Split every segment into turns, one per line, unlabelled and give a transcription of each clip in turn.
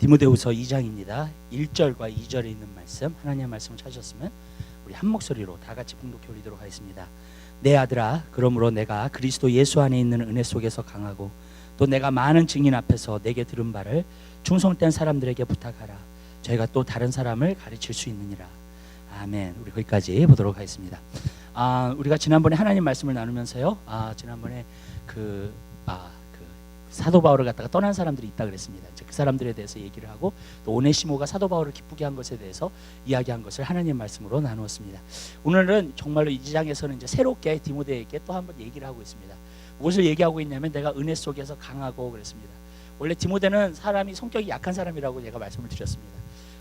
디모데후서 2장입니다. 1절과 2절에 있는 말씀, 하나님의 말씀을 찾으셨으면 우리 한 목소리로 다 같이 봉독해 올리도록 하겠습니다. 내 아들아, 그러므로 내가 그리스도 예수 안에 있는 은혜 속에서 강하고 또 내가 많은 증인 앞에서 내게 들은 바를 충성된 사람들에게 부탁하라. 저희가 또 다른 사람을 가르칠 수 있느니라. 아멘. 우리 거기까지 보도록 하겠습니다. 우리가 지난번에 하나님 말씀을 나누면서요, 지난번에 사도 바울을 갖다가 떠난 사람들이 있다 그랬습니다. 이제 그 사람들에 대해서 얘기를 하고 또 오네시모가 사도 바울을 기쁘게 한 것에 대해서 이야기한 것을 하나님의 말씀으로 나누었습니다. 오늘은 정말로 이 장에서는 이제 새롭게 디모데에게 또 한번 얘기를 하고 있습니다. 무엇을 얘기하고 있냐면 내가 은혜 속에서 강하고 그랬습니다. 원래 디모데는 사람이 성격이 약한 사람이라고 제가 말씀을 드렸습니다.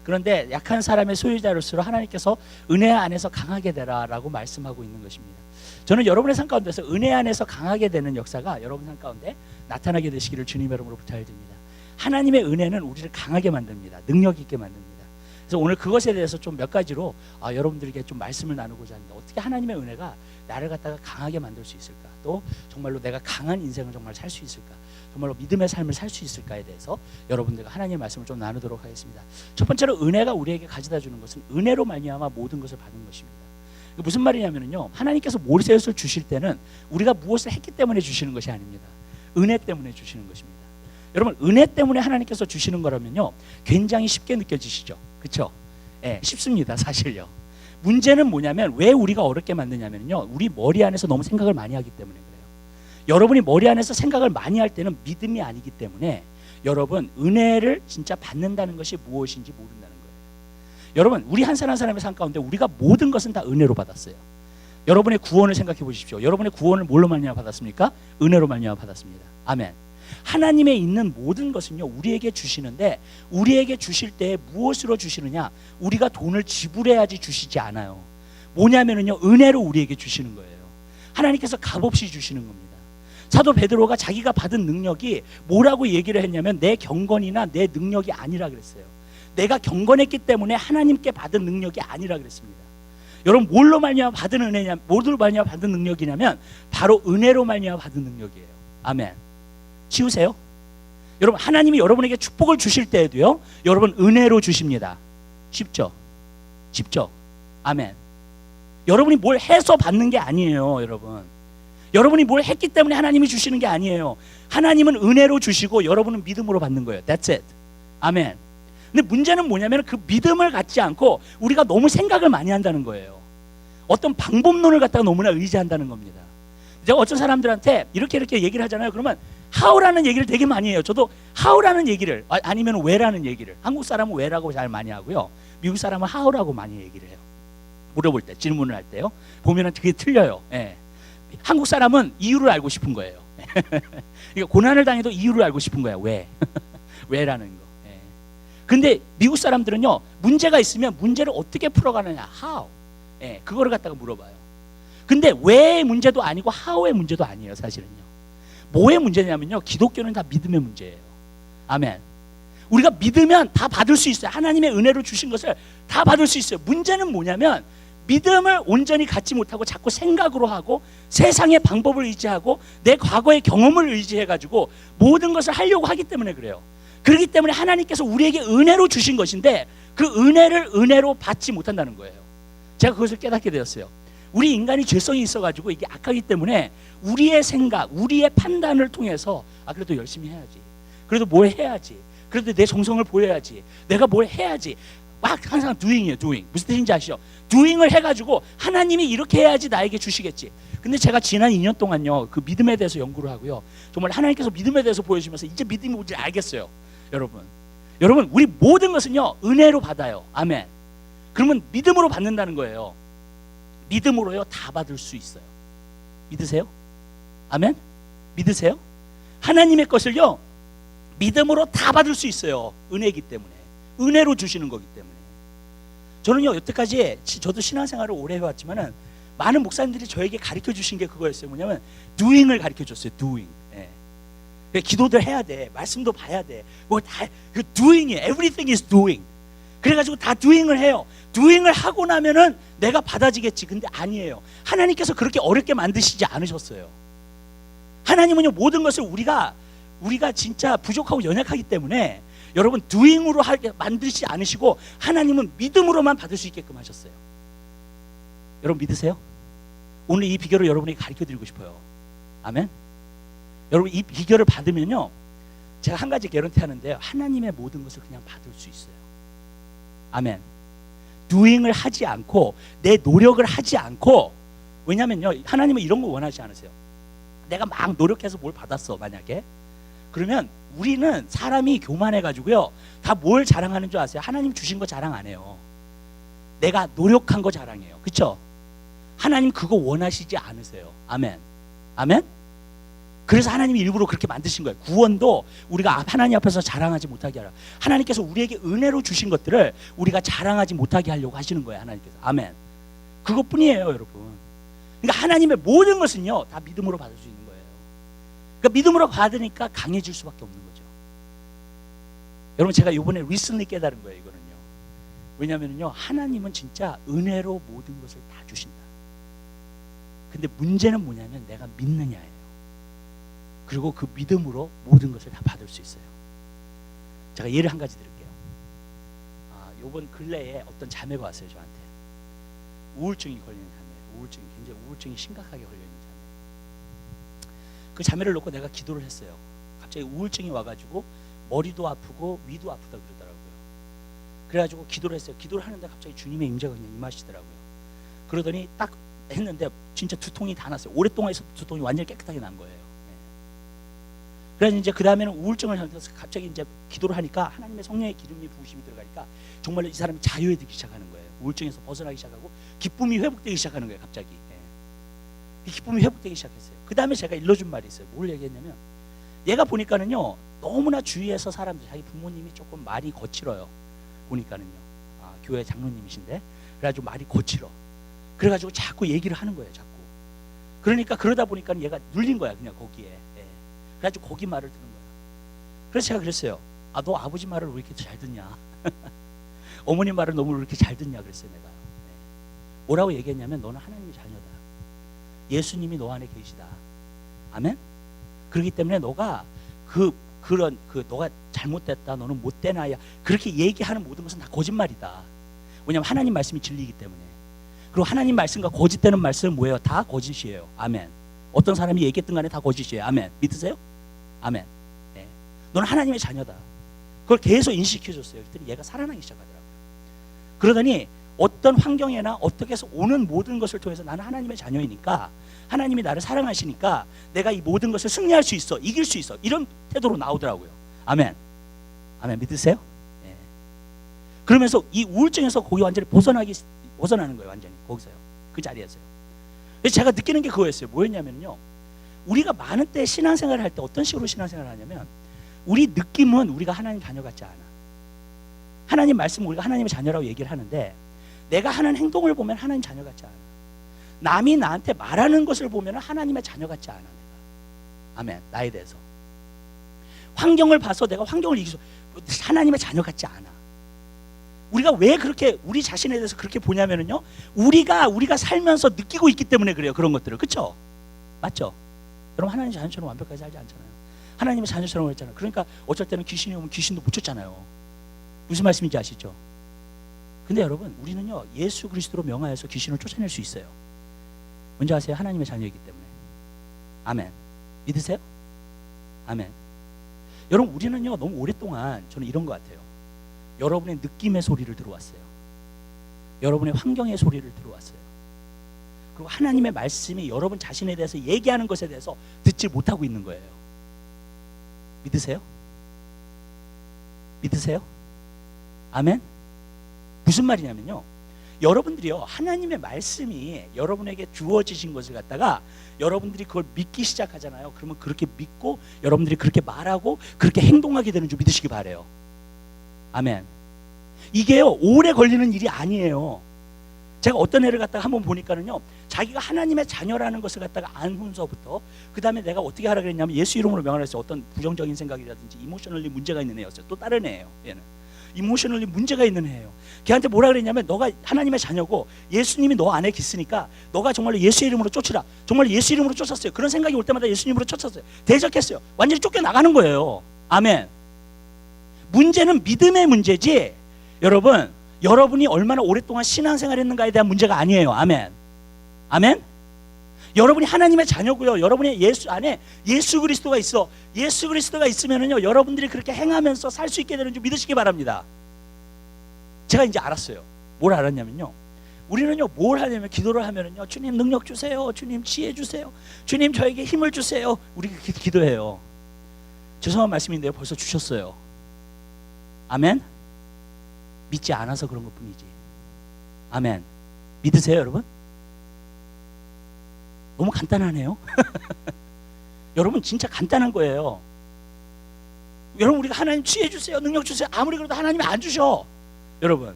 그런데 약한 사람의 소유자로서 하나님께서 은혜 안에서 강하게 되라라고 말씀하고 있는 것입니다. 저는 여러분의 삶 가운데서 은혜 안에서 강하게 되는 역사가 여러분 삶 가운데 나타나게 되시기를 주님의 이름으로 부탁드립니다. 하나님의 은혜는 우리를 강하게 만듭니다. 능력 있게 만듭니다. 그래서 오늘 그것에 대해서 좀 몇 가지로 여러분들에게 좀 말씀을 나누고자 합니다. 어떻게 하나님의 은혜가 나를 갖다가 강하게 만들 수 있을까? 또 정말로 내가 강한 인생을 정말 살 수 있을까? 정말로 믿음의 삶을 살 수 있을까에 대해서 여러분들과 하나님의 말씀을 좀 나누도록 하겠습니다. 첫 번째로 은혜가 우리에게 가져다 주는 것은 은혜로 말미암아 모든 것을 받는 것입니다. 무슨 말이냐면요, 하나님께서 무엇을 주실 때는 우리가 무엇을 했기 때문에 주시는 것이 아닙니다. 은혜 때문에 주시는 것입니다. 여러분, 은혜 때문에 하나님께서 주시는 거라면요 굉장히 쉽게 느껴지시죠? 그렇죠? 쉽습니다, 사실요. 문제는 뭐냐면 왜 우리가 어렵게 만드냐면요, 우리 머리 안에서 너무 생각을 많이 하기 때문에 그래요. 여러분이 머리 안에서 생각을 많이 할 때는 믿음이 아니기 때문에 여러분 은혜를 진짜 받는다는 것이 무엇인지 모른다는 거예요. 여러분, 우리 한 사람 한 사람의 삶 가운데 우리가 모든 것은 다 은혜로 받았어요. 여러분의 구원을 생각해 보십시오. 여러분의 구원을 뭘로 말미암아 받았습니까? 은혜로 말미암아 받았습니다. 아멘. 하나님의 있는 모든 것은요 우리에게 주시는데, 우리에게 주실 때 무엇으로 주시느냐? 우리가 돈을 지불해야지 주시지 않아요. 뭐냐면은요 은혜로 우리에게 주시는 거예요. 하나님께서 값없이 주시는 겁니다. 사도 베드로가 자기가 받은 능력이 뭐라고 얘기를 했냐면 내 경건이나 내 능력이 아니라 그랬어요. 내가 경건했기 때문에 하나님께 받은 능력이 아니라 그랬습니다. 여러분, 뭘로 말미암아 받은 은혜냐, 뭘로 말미암아 받은 능력이냐면 바로 은혜로 말미암아 받은 능력이에요. 아멘. 치우세요. 여러분, 하나님이 여러분에게 축복을 주실 때에도요 여러분 은혜로 주십니다. 쉽죠? 쉽죠? 아멘. 여러분이 뭘 해서 받는 게 아니에요. 여러분이 뭘 했기 때문에 하나님이 주시는 게 아니에요. 하나님은 은혜로 주시고 여러분은 믿음으로 받는 거예요. That's it. 아멘. 근데 문제는 뭐냐면 그 믿음을 갖지 않고 우리가 너무 생각을 많이 한다는 거예요. 어떤 방법론을 갖다가 너무나 의지한다는 겁니다. 제가 어떤 사람들한테 이렇게 얘기를 하잖아요. 그러면 how라는 얘기를 되게 많이 해요. 저도 how라는 얘기를, 아니면 where라는 얘기를, 한국 사람은 where라고 잘 많이 하고요, 미국 사람은 how라고 많이 얘기를 해요. 물어볼 때, 질문을 할 때요, 보면은 그게 틀려요. 한국 사람은 이유를 알고 싶은 거예요. 그러니까 고난을 당해도 이유를 알고 싶은 거야. 왜? 왜라는 거. 근데 미국 사람들은요 문제가 있으면 문제를 어떻게 풀어가느냐, how. 그거를 갖다가 물어봐요. 근데 왜의 문제도 아니고 how의 문제도 아니에요. 사실은요 뭐의 문제냐면요, 기독교는 다 믿음의 문제예요. 아멘. 우리가 믿으면 다 받을 수 있어요. 하나님의 은혜로 주신 것을 다 받을 수 있어요. 문제는 뭐냐면 믿음을 온전히 갖지 못하고 자꾸 생각으로 하고 세상의 방법을 의지하고 내 과거의 경험을 의지해가지고 모든 것을 하려고 하기 때문에 그래요. 그렇기 때문에 하나님께서 우리에게 은혜로 주신 것인데 그 은혜를 은혜로 받지 못한다는 거예요. 제가 그것을 깨닫게 되었어요. 우리 인간이 죄성이 있어가지고 이게 악하기 때문에 우리의 생각, 우리의 판단을 통해서 그래도 열심히 해야지, 그래도 뭘 해야지, 그래도 내 정성을 보여야지, 내가 뭘 해야지, 막 항상 doing이에요. doing. 무슨 뜻인지 아시죠? doing을 해가지고 하나님이 이렇게 해야지 나에게 주시겠지. 근데 제가 지난 2년 동안요 그 믿음에 대해서 연구를 하고요, 정말 하나님께서 믿음에 대해서 보여주시면서 이제 믿음이 뭔지 알겠어요. 여러분 우리 모든 것은요 은혜로 받아요. 아멘. 그러면 믿음으로 받는다는 거예요. 믿음으로요 다 받을 수 있어요. 믿으세요? 아멘. 믿으세요? 하나님의 것을요 믿음으로 다 받을 수 있어요. 은혜이기 때문에, 은혜로 주시는 거기 때문에. 저는요 여태까지 저도 신앙생활을 오래 해왔지만은 많은 목사님들이 저에게 가르쳐 주신 게 그거였어요. 뭐냐면 doing을 가르쳐 줬어요. doing. 기도도 해야 돼, 말씀도 봐야 돼, 뭐 다 그 doing이에요. everything is doing. 그래가지고 다 doing을 해요. doing을 하고 나면은 내가 받아지겠지. 근데 아니에요. 하나님께서 그렇게 어렵게 만드시지 않으셨어요. 하나님은요 모든 것을 우리가 진짜 부족하고 연약하기 때문에 여러분 doing으로 하게 만들지 않으시고 하나님은 믿음으로만 받을 수 있게끔 하셨어요. 여러분 믿으세요? 오늘 이 비결을 여러분에게 가르쳐 드리고 싶어요. 아멘. 여러분 이 비결을 받으면요, 제가 한 가지 개런티 하는데요, 하나님의 모든 것을 그냥 받을 수 있어요. 아멘. doing을 하지 않고 내 노력을 하지 않고, 왜냐면요 하나님은 이런 거 원하지 않으세요. 내가 막 노력해서 뭘 받았어 만약에, 그러면 우리는 사람이 교만해가지고요 다 뭘 자랑하는 줄 아세요? 하나님 주신 거 자랑 안 해요. 내가 노력한 거 자랑해요. 그렇죠? 하나님 그거 원하시지 않으세요. 아멘. 아멘. 그래서 하나님이 일부러 그렇게 만드신 거예요. 구원도 우리가 하나님 앞에서 자랑하지 못하게 하라. 하나님께서 우리에게 은혜로 주신 것들을 우리가 자랑하지 못하게 하려고 하시는 거예요. 하나님께서. 아멘. 그것뿐이에요, 여러분. 그러니까 하나님의 모든 것은요 다 믿음으로 받을 수 있는 거예요. 그러니까 믿음으로 받으니까 강해질 수밖에 없는 거죠. 여러분 제가 이번에 리슨리 깨달은 거예요. 이거는요. 왜냐면요 하나님은 진짜 은혜로 모든 것을 다 주신다. 근데 문제는 뭐냐면 내가 믿느냐예요. 그리고 그 믿음으로 모든 것을 다 받을 수 있어요. 제가 예를 한 가지 드릴게요. 요번 근래에 어떤 자매가 왔어요. 저한테 우울증이 걸리는 자매예요. 우울증이 굉장히 우울증이 심각하게 걸려 있는 자매. 그 자매를 놓고 내가 기도를 했어요. 갑자기 우울증이 와가지고 머리도 아프고 위도 아프다 그러더라고요. 그래가지고 기도를 했어요. 기도를 하는데 갑자기 주님의 임재가 그냥 임하시더라고요. 그러더니 딱 했는데 진짜 두통이 다 났어요. 오랫동안 해서 두통이 완전히 깨끗하게 난 거예요. 그래서 이제 그 다음에는 우울증을 상태에서 갑자기 이제 기도를 하니까 하나님의 성령의 기름이 부으심이 들어가니까 정말로 이 사람이 자유해지기 시작하는 거예요. 우울증에서 벗어나기 시작하고 기쁨이 회복되기 시작하는 거예요. 갑자기 기쁨이 회복되기 시작했어요. 그 다음에 제가 일러준 말이 있어요. 뭘 얘기했냐면, 얘가 보니까는요 너무나 주위에서 사람들, 자기 부모님이 조금 말이 거칠어요. 보니까는요 교회 장로님이신데 그래가지고 말이 거칠어. 그래가지고 자꾸 얘기를 하는 거예요. 자꾸. 그러니까 그러다 보니까 얘가 눌린 거야 그냥 거기에. 그래가지고 거기 말을 듣는 거야. 그래서 제가 그랬어요. 너 아버지 말을 왜 이렇게 잘 듣냐? 어머니 말을 너무 왜 이렇게 잘 듣냐 그랬어요. 내가. 뭐라고 얘기했냐면, 너는 하나님의 자녀다. 예수님이 너 안에 계시다. 아멘? 그렇기 때문에 너가 너가 잘못됐다, 너는 못된 아이야, 그렇게 얘기하는 모든 것은 다 거짓말이다. 왜냐하면 하나님 말씀이 진리이기 때문에. 그리고 하나님 말씀과 거짓되는 말씀은 뭐예요? 다 거짓이에요. 아멘. 어떤 사람이 얘기했든 간에 다 거짓이에요. 아멘. 믿으세요? 아멘. 네. 너는 하나님의 자녀다. 그걸 계속 인식해줬어요. 그랬더니 얘가 살아나기 시작하더라고요. 그러더니 어떤 환경에나 어떻게 해서 오는 모든 것을 통해서 나는 하나님의 자녀이니까, 하나님이 나를 사랑하시니까 내가 이 모든 것을 승리할 수 있어, 이길 수 있어, 이런 태도로 나오더라고요. 아멘. 아멘. 믿으세요? 네. 그러면서 이 우울증에서 거기 완전히 벗어나는 거예요. 완전히 거기서요. 그 자리에서요. 그래서 제가 느끼는 게 그거였어요. 뭐였냐면요, 우리가 많은 때 신앙생활을 할 때 어떤 식으로 신앙생활을 하냐면, 우리 느낌은 우리가 하나님 자녀 같지 않아. 하나님 말씀은 우리가 하나님의 자녀라고 얘기를 하는데, 내가 하는 행동을 보면 하나님 자녀 같지 않아. 남이 나한테 말하는 것을 보면 하나님의 자녀 같지 않아. 내가. 아멘. 나에 대해서 환경을 봐서 내가 환경을 이기서 하나님의 자녀 같지 않아. 우리가 왜 그렇게 우리 자신에 대해서 그렇게 보냐면요, 우리가 살면서 느끼고 있기 때문에 그래요. 그런 것들을. 그렇죠? 맞죠? 여러분 하나님 자녀처럼 완벽하게 살지 않잖아요. 하나님의 자녀처럼 했잖아요. 그러니까 어쩔 때는 귀신이 오면 귀신도 못 쫓잖아요. 무슨 말씀인지 아시죠? 근데 여러분 우리는요 예수 그리스도로 명하여서 귀신을 쫓아낼 수 있어요. 뭔지 아세요? 하나님의 자녀이기 때문에. 아멘. 믿으세요? 아멘. 여러분 우리는요 너무 오랫동안 저는 이런 것 같아요. 여러분의 느낌의 소리를 들어왔어요. 여러분의 환경의 소리를 들어왔어요. 그리고 하나님의 말씀이 여러분 자신에 대해서 얘기하는 것에 대해서 듣지 못하고 있는 거예요. 믿으세요? 믿으세요? 아멘? 무슨 말이냐면요, 여러분들이요 하나님의 말씀이 여러분에게 주어지신 것을 갖다가 여러분들이 그걸 믿기 시작하잖아요. 그러면 그렇게 믿고 여러분들이 그렇게 말하고 그렇게 행동하게 되는 줄 믿으시기 바래요. 아멘. 이게요 오래 걸리는 일이 아니에요. 제가 어떤 애를 갖다가 한번 보니까는요, 자기가 하나님의 자녀라는 것을 갖다가 안훈서부터 그 다음에 내가 어떻게 하라 그랬냐면 예수 이름으로 명하라 했어요. 어떤 부정적인 생각이라든지 이모셔널리 문제가 있는 애였어요. 또 다른 애예요. 얘는 이모셔널리 문제가 있는 애예요. 걔한테 뭐라 그랬냐면, 너가 하나님의 자녀고 예수님이 너 안에 있으니까 너가 정말로 예수 이름으로 쫓으라. 정말 예수 이름으로 쫓았어요. 그런 생각이 올 때마다 예수님으로 쫓았어요. 대적했어요. 완전히 쫓겨나가는 거예요. 아멘. 문제는 믿음의 문제지, 여러분, 여러분이 얼마나 오랫동안 신앙생활했는가에 대한 문제가 아니에요. 아멘. 아멘. 여러분이 하나님의 자녀고요. 여러분의 예수 안에 예수 그리스도가 있어. 예수 그리스도가 있으면은요, 여러분들이 그렇게 행하면서 살 수 있게 되는 줄 믿으시기 바랍니다. 제가 이제 알았어요. 뭘 알았냐면요, 우리는요 뭘 하냐면 기도를 하면은요, 주님 능력 주세요, 주님 지혜 주세요, 주님 저에게 힘을 주세요. 우리 기도해요. 죄송한 말씀인데요, 벌써 주셨어요. 아멘. 믿지 않아서 그런 것뿐이지. 아멘. 믿으세요, 여러분? 너무 간단하네요. 여러분, 진짜 간단한 거예요. 여러분, 우리가 하나님 지혜 주세요, 능력 주세요, 아무리 그래도 하나님이 안 주셔. 여러분,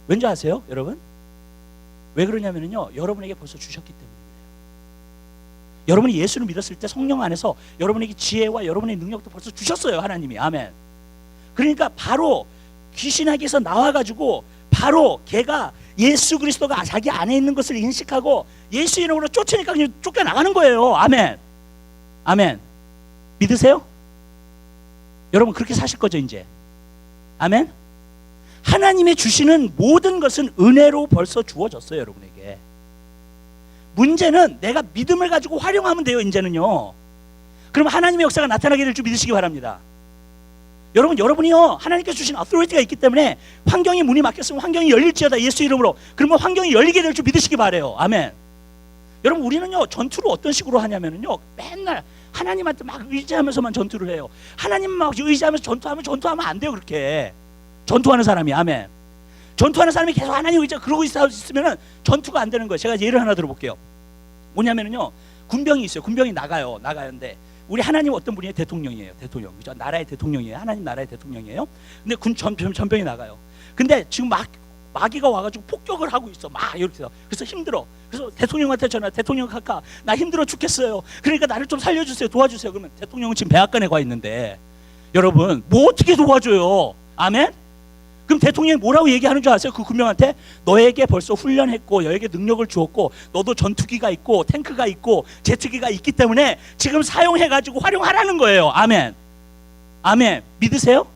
왠지 아세요? 여러분, 왜 그러냐면요, 여러분에게 벌써 주셨기 때문에 그래요. 여러분이 예수를 믿었을 때 성령 안에서 여러분에게 지혜와 여러분의 능력도 벌써 주셨어요, 하나님이. 아멘. 그러니까 바로 귀신에게서 나와가지고 바로 걔가 예수 그리스도가 자기 안에 있는 것을 인식하고 예수 이름으로 쫓으니까 그냥 쫓겨나가는 거예요. 아멘. 아멘. 믿으세요? 여러분, 그렇게 사실 거죠, 이제. 아멘. 하나님의 주시는 모든 것은 은혜로 벌써 주어졌어요, 여러분에게. 문제는 내가 믿음을 가지고 활용하면 돼요, 이제는요. 그럼 하나님의 역사가 나타나게 될 줄 믿으시기 바랍니다. 여러분, 여러분이요 하나님께서 주신 어토리티가 있기 때문에 환경이 문이 막혔으면 환경이 열릴지어다, 예수 이름으로. 그러면 환경이 열리게 될 줄 믿으시기 바라요. 아멘. 여러분, 우리는요 전투를 어떤 식으로 하냐면요, 맨날 하나님한테 막 의지하면서만 전투를 해요. 하나님 막 의지하면서 전투하면 안 돼요. 그렇게 전투하는 사람이. 아멘. 전투하는 사람이 계속 하나님 의지하고 그러고 있으면은 전투가 안 되는 거예요. 제가 예를 하나 들어볼게요. 뭐냐면요, 군병이 있어요. 군병이 나가는데 우리 하나님 어떤 분이에요? 대통령이에요. 대통령. 그죠? 나라의 대통령이에요. 하나님 나라의 대통령이에요. 근데 전병이 나가요. 근데 지금 마귀가 와가지고 폭격을 하고 있어. 막 이렇게. 그래서 힘들어. 그래서 대통령한테 전화. 대통령 가까, 나 힘들어 죽겠어요. 그러니까 나를 좀 살려주세요. 도와주세요. 그러면 대통령은 지금 백악관에 가 있는데, 여러분, 뭐 어떻게 도와줘요? 아멘? 그럼 대통령이 뭐라고 얘기하는 줄 아세요? 그 군병한테 너에게 벌써 훈련했고 너에게 능력을 주었고 너도 전투기가 있고 탱크가 있고 제트기가 있기 때문에 지금 사용해가지고 활용하라는 거예요. 아멘. 아멘. 믿으세요?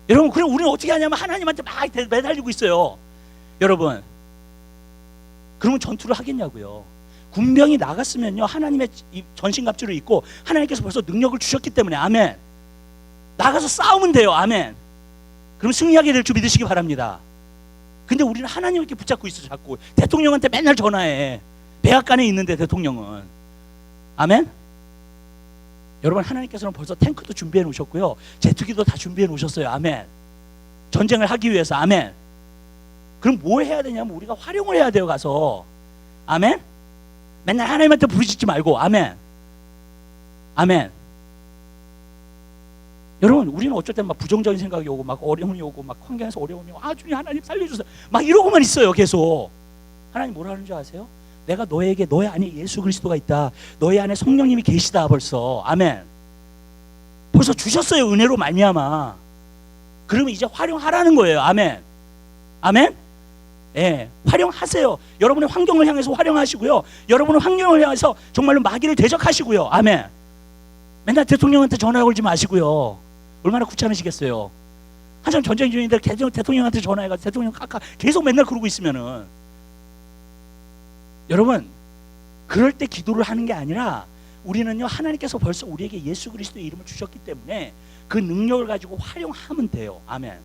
여러분, 그럼 우리는 어떻게 하냐면 하나님한테 막 매달리고 있어요. 여러분, 그러면 전투를 하겠냐고요. 군병이 나갔으면요, 하나님의 전신갑주를 입고 하나님께서 벌써 능력을 주셨기 때문에. 아멘. 나가서 싸우면 돼요. 아멘. 그럼 승리하게 될 줄 믿으시기 바랍니다. 근데 우리는 하나님을 이렇게 붙잡고 있어. 자꾸 대통령한테 맨날 전화해. 백악관에 있는데 대통령은. 아멘. 여러분, 하나님께서는 벌써 탱크도 준비해 놓으셨고요, 제트기도 다 준비해 놓으셨어요. 아멘. 전쟁을 하기 위해서. 아멘. 그럼 뭐 해야 되냐면 우리가 활용을 해야 돼요, 가서. 아멘. 맨날 하나님한테 부르짖지 말고. 아멘. 아멘. 여러분, 우리는 어쩔 땐 막 부정적인 생각이 오고 막 어려움이 오고 막 환경에서 어려움이 오고, 주님 하나님 살려주세요, 막 이러고만 있어요. 계속. 하나님 뭐라 하는 줄 아세요? 내가 너에게 너의 안에 예수 그리스도가 있다, 너의 안에 성령님이 계시다. 벌써. 아멘. 벌써 주셨어요, 은혜로 말미암아. 그러면 이제 활용하라는 거예요. 아멘. 아멘. 예, 활용하세요. 여러분의 환경을 향해서 활용하시고요, 여러분의 환경을 향해서 정말로 마귀를 대적하시고요. 아멘. 맨날 대통령한테 전화 걸지 마시고요. 얼마나 귀찮으시겠어요. 한참 전쟁 중인데 대통령한테 전화해가지고 대통령 카카 계속 맨날 그러고 있으면은, 여러분, 그럴 때 기도를 하는 게 아니라 우리는요, 하나님께서 벌써 우리에게 예수 그리스도의 이름을 주셨기 때문에 그 능력을 가지고 활용하면 돼요. 아멘.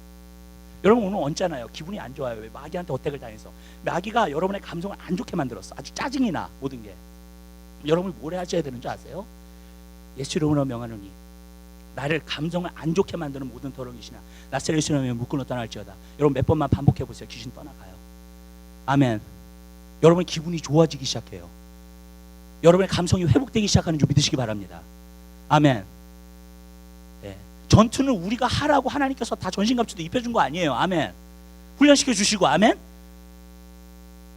여러분, 오늘 얹잖아요. 기분이 안 좋아요. 왜? 마귀한테 어택을 당해서. 마귀가 여러분의 감성을 안 좋게 만들었어. 아주 짜증이 나, 모든 게. 여러분이 뭘 하셔야 되는 줄 아세요? 예수 이름으로 명하노니 나를 감정을 안 좋게 만드는 모든 더러운 귀신아, 나세를 예수 이름으로 묶어놓 떠날지어다. 여러분, 몇 번만 반복해 보세요. 귀신 떠나가요. 아멘. 여러분, 기분이 좋아지기 시작해요. 여러분의 감성이 회복되기 시작하는 줄 믿으시기 바랍니다. 아멘. 네. 전투는 우리가 하라고 하나님께서 다 전신갑주도 입혀준 거 아니에요. 아멘. 훈련시켜 주시고. 아멘.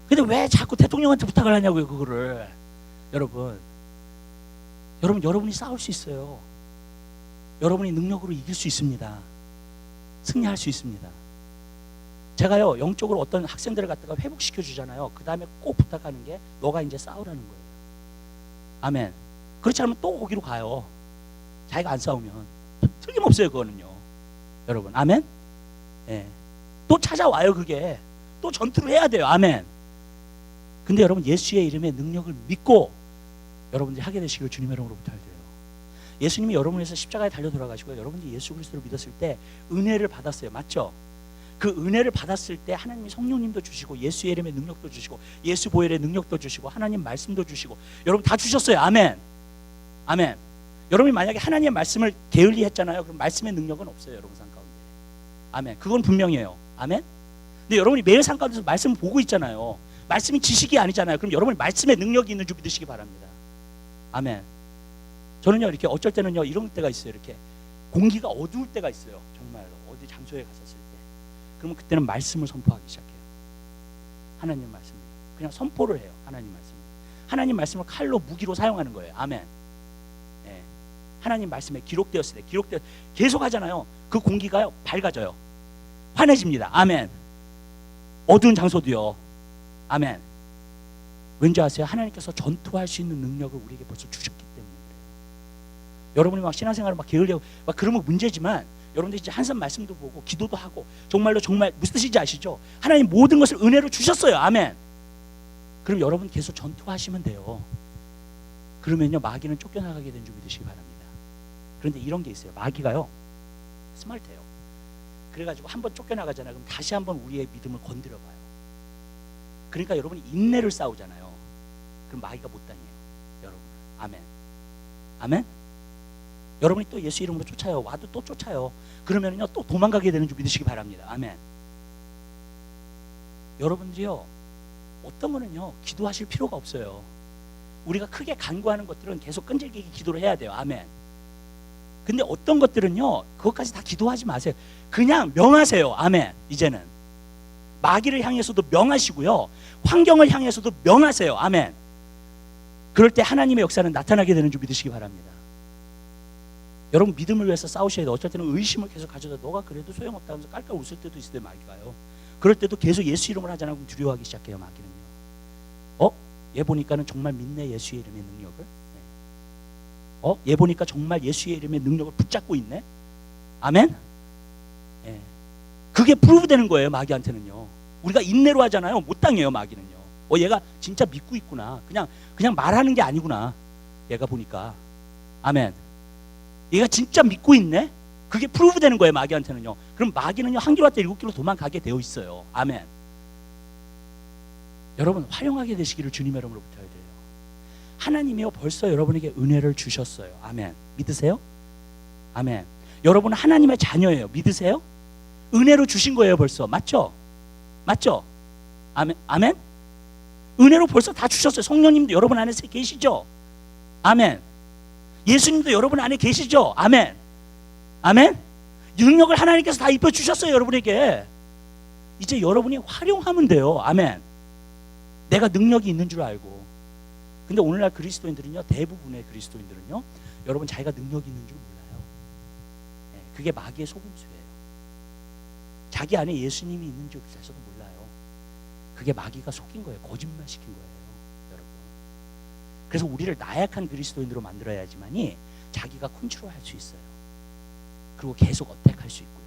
근데 왜 자꾸 대통령한테 부탁을 하냐고요, 그거를. 여러분이 싸울 수 있어요. 여러분이 능력으로 이길 수 있습니다. 승리할 수 있습니다. 제가요, 영적으로 어떤 학생들을 갖다가 회복시켜 주잖아요. 그 다음에 꼭 부탁하는 게 너가 이제 싸우라는 거예요. 아멘. 그렇지 않으면 또 거기로 가요. 자기가 안 싸우면. 틀림없어요, 그거는요. 여러분, 아멘. 예. 또 찾아와요. 그게 또 전투를 해야 돼요. 아멘. 근데 여러분, 예수의 이름의 능력을 믿고 여러분들이 하게 되시길 주님의 이름으로 부탁드려요. 예수님이 여러분을 위해서 십자가에 달려 돌아가시고 여러분들이 예수 그리스도를 믿었을 때 은혜를 받았어요. 맞죠? 그 은혜를 받았을 때 하나님이 성령님도 주시고 예수의 이름의 능력도 주시고 예수 보혈의 능력도 주시고 하나님 말씀도 주시고 여러분 다 주셨어요. 아멘. 아멘. 여러분이 만약에 하나님의 말씀을 게을리 했잖아요. 그럼 말씀의 능력은 없어요. 여러분 삶 가운데. 아멘. 그건 분명해요. 아멘. 근데 여러분이 매일 삶 가운데서 말씀을 보고 있잖아요. 말씀이 지식이 아니잖아요. 그럼 여러분이 말씀의 능력이 있는 줄 믿으시기 바랍니다. 아멘. 저는요 이렇게 어쩔 때는요 이런 때가 있어요. 이렇게 공기가 어두울 때가 있어요. 정말로 어디 장소에 갔었을 때. 그러면 그때는 말씀을 선포하기 시작해요. 하나님 말씀을 그냥 선포를 해요. 하나님 말씀. 하나님 말씀을 칼로 무기로 사용하는 거예요. 아멘. 예. 하나님 말씀에 기록되었을 때 계속 하잖아요. 그 공기가요 밝아져요. 환해집니다. 아멘. 어두운 장소도요. 아멘. 왠지 아세요? 하나님께서 전투할 수 있는 능력을 우리에게 벌써 주셨기 때문에 그래요. 여러분이 막 신앙생활을 막 게을리하고 막 그러면 문제지만 여러분들이 이제 한산 말씀도 보고 기도도 하고 정말 무슨 뜻인지 아시죠? 하나님 모든 것을 은혜로 주셨어요. 아멘. 그럼 여러분 계속 전투하시면 돼요. 그러면요 마귀는 쫓겨나가게 된 줄 믿으시기 바랍니다. 그런데 이런 게 있어요. 마귀가요 스마트해요. 그래가지고 한번 쫓겨나가잖아요. 그럼 다시 한번 우리의 믿음을 건드려봐요. 그러니까 여러분이 인내를 싸우잖아요. 그럼 마귀가 못 다녀요. 여러분. 아멘. 아멘. 여러분이 또 예수 이름으로 쫓아요. 와도 또 쫓아요. 그러면요 또 도망가게 되는 줄 믿으시기 바랍니다. 아멘. 여러분들이요 어떤 거는요 기도하실 필요가 없어요. 우리가 크게 간구하는 것들은 계속 끈질기게 기도를 해야 돼요. 아멘. 근데 어떤 것들은요 그것까지 다 기도하지 마세요. 그냥 명하세요. 아멘. 이제는 마귀를 향해서도 명하시고요 환경을 향해서도 명하세요. 아멘. 그럴 때 하나님의 역사는 나타나게 되는 줄 믿으시기 바랍니다. 여러분 믿음을 위해서 싸우셔야 돼요. 어쩔 때는 의심을 계속 가져다 너가 그래도 소용없다 하면서 깔깔 웃을 때도 있어요. 마귀가요. 그럴 때도 계속 예수 이름을 하잖아요. 그럼 두려워하기 시작해요. 마귀는요. 얘 보니까는 정말 믿네. 예수의 이름의 능력을. 얘 보니까 정말 예수의 이름의 능력을 붙잡고 있네. 아멘. 예. 그게 프루브 되는 거예요. 마귀한테는요. 우리가 인내로 하잖아요. 못 당해요. 마귀는요. 얘가 진짜 믿고 있구나. 그냥 말하는 게 아니구나. 얘가 보니까. 아멘. 얘가 진짜 믿고 있네. 그게 프루브 되는 거예요. 마귀한테는요. 그럼 마귀는요 1길로 왔다 7길로 도망가게 되어 있어요. 아멘. 여러분 활용하게 되시기를 주님의 이름으로 부탁드려요. 하나님이요 벌써 여러분에게 은혜를 주셨어요. 아멘. 믿으세요? 아멘. 여러분은 하나님의 자녀예요. 믿으세요? 은혜로 주신 거예요. 벌써. 맞죠? 맞죠? 아멘. 아멘. 은혜로 벌써 다 주셨어요. 성령님도 여러분 안에 계시죠? 아멘. 예수님도 여러분 안에 계시죠? 아멘. 아멘. 능력을 하나님께서 다 입혀주셨어요. 여러분에게. 이제 여러분이 활용하면 돼요. 아멘. 내가 능력이 있는 줄 알고. 근데 오늘날 그리스도인들은요 대부분의 그리스도인들은요 여러분 자기가 능력이 있는 줄 몰라요. 네, 그게 마귀의 속임수예요. 자기 안에 예수님이 있는 줄 자서도 몰라요. 그게 마귀가 속인 거예요. 거짓말 시킨 거예요. 여러분. 그래서 우리를 나약한 그리스도인으로 만들어야지만이 자기가 컨트롤할 수 있어요. 그리고 계속 어택할 수 있고요.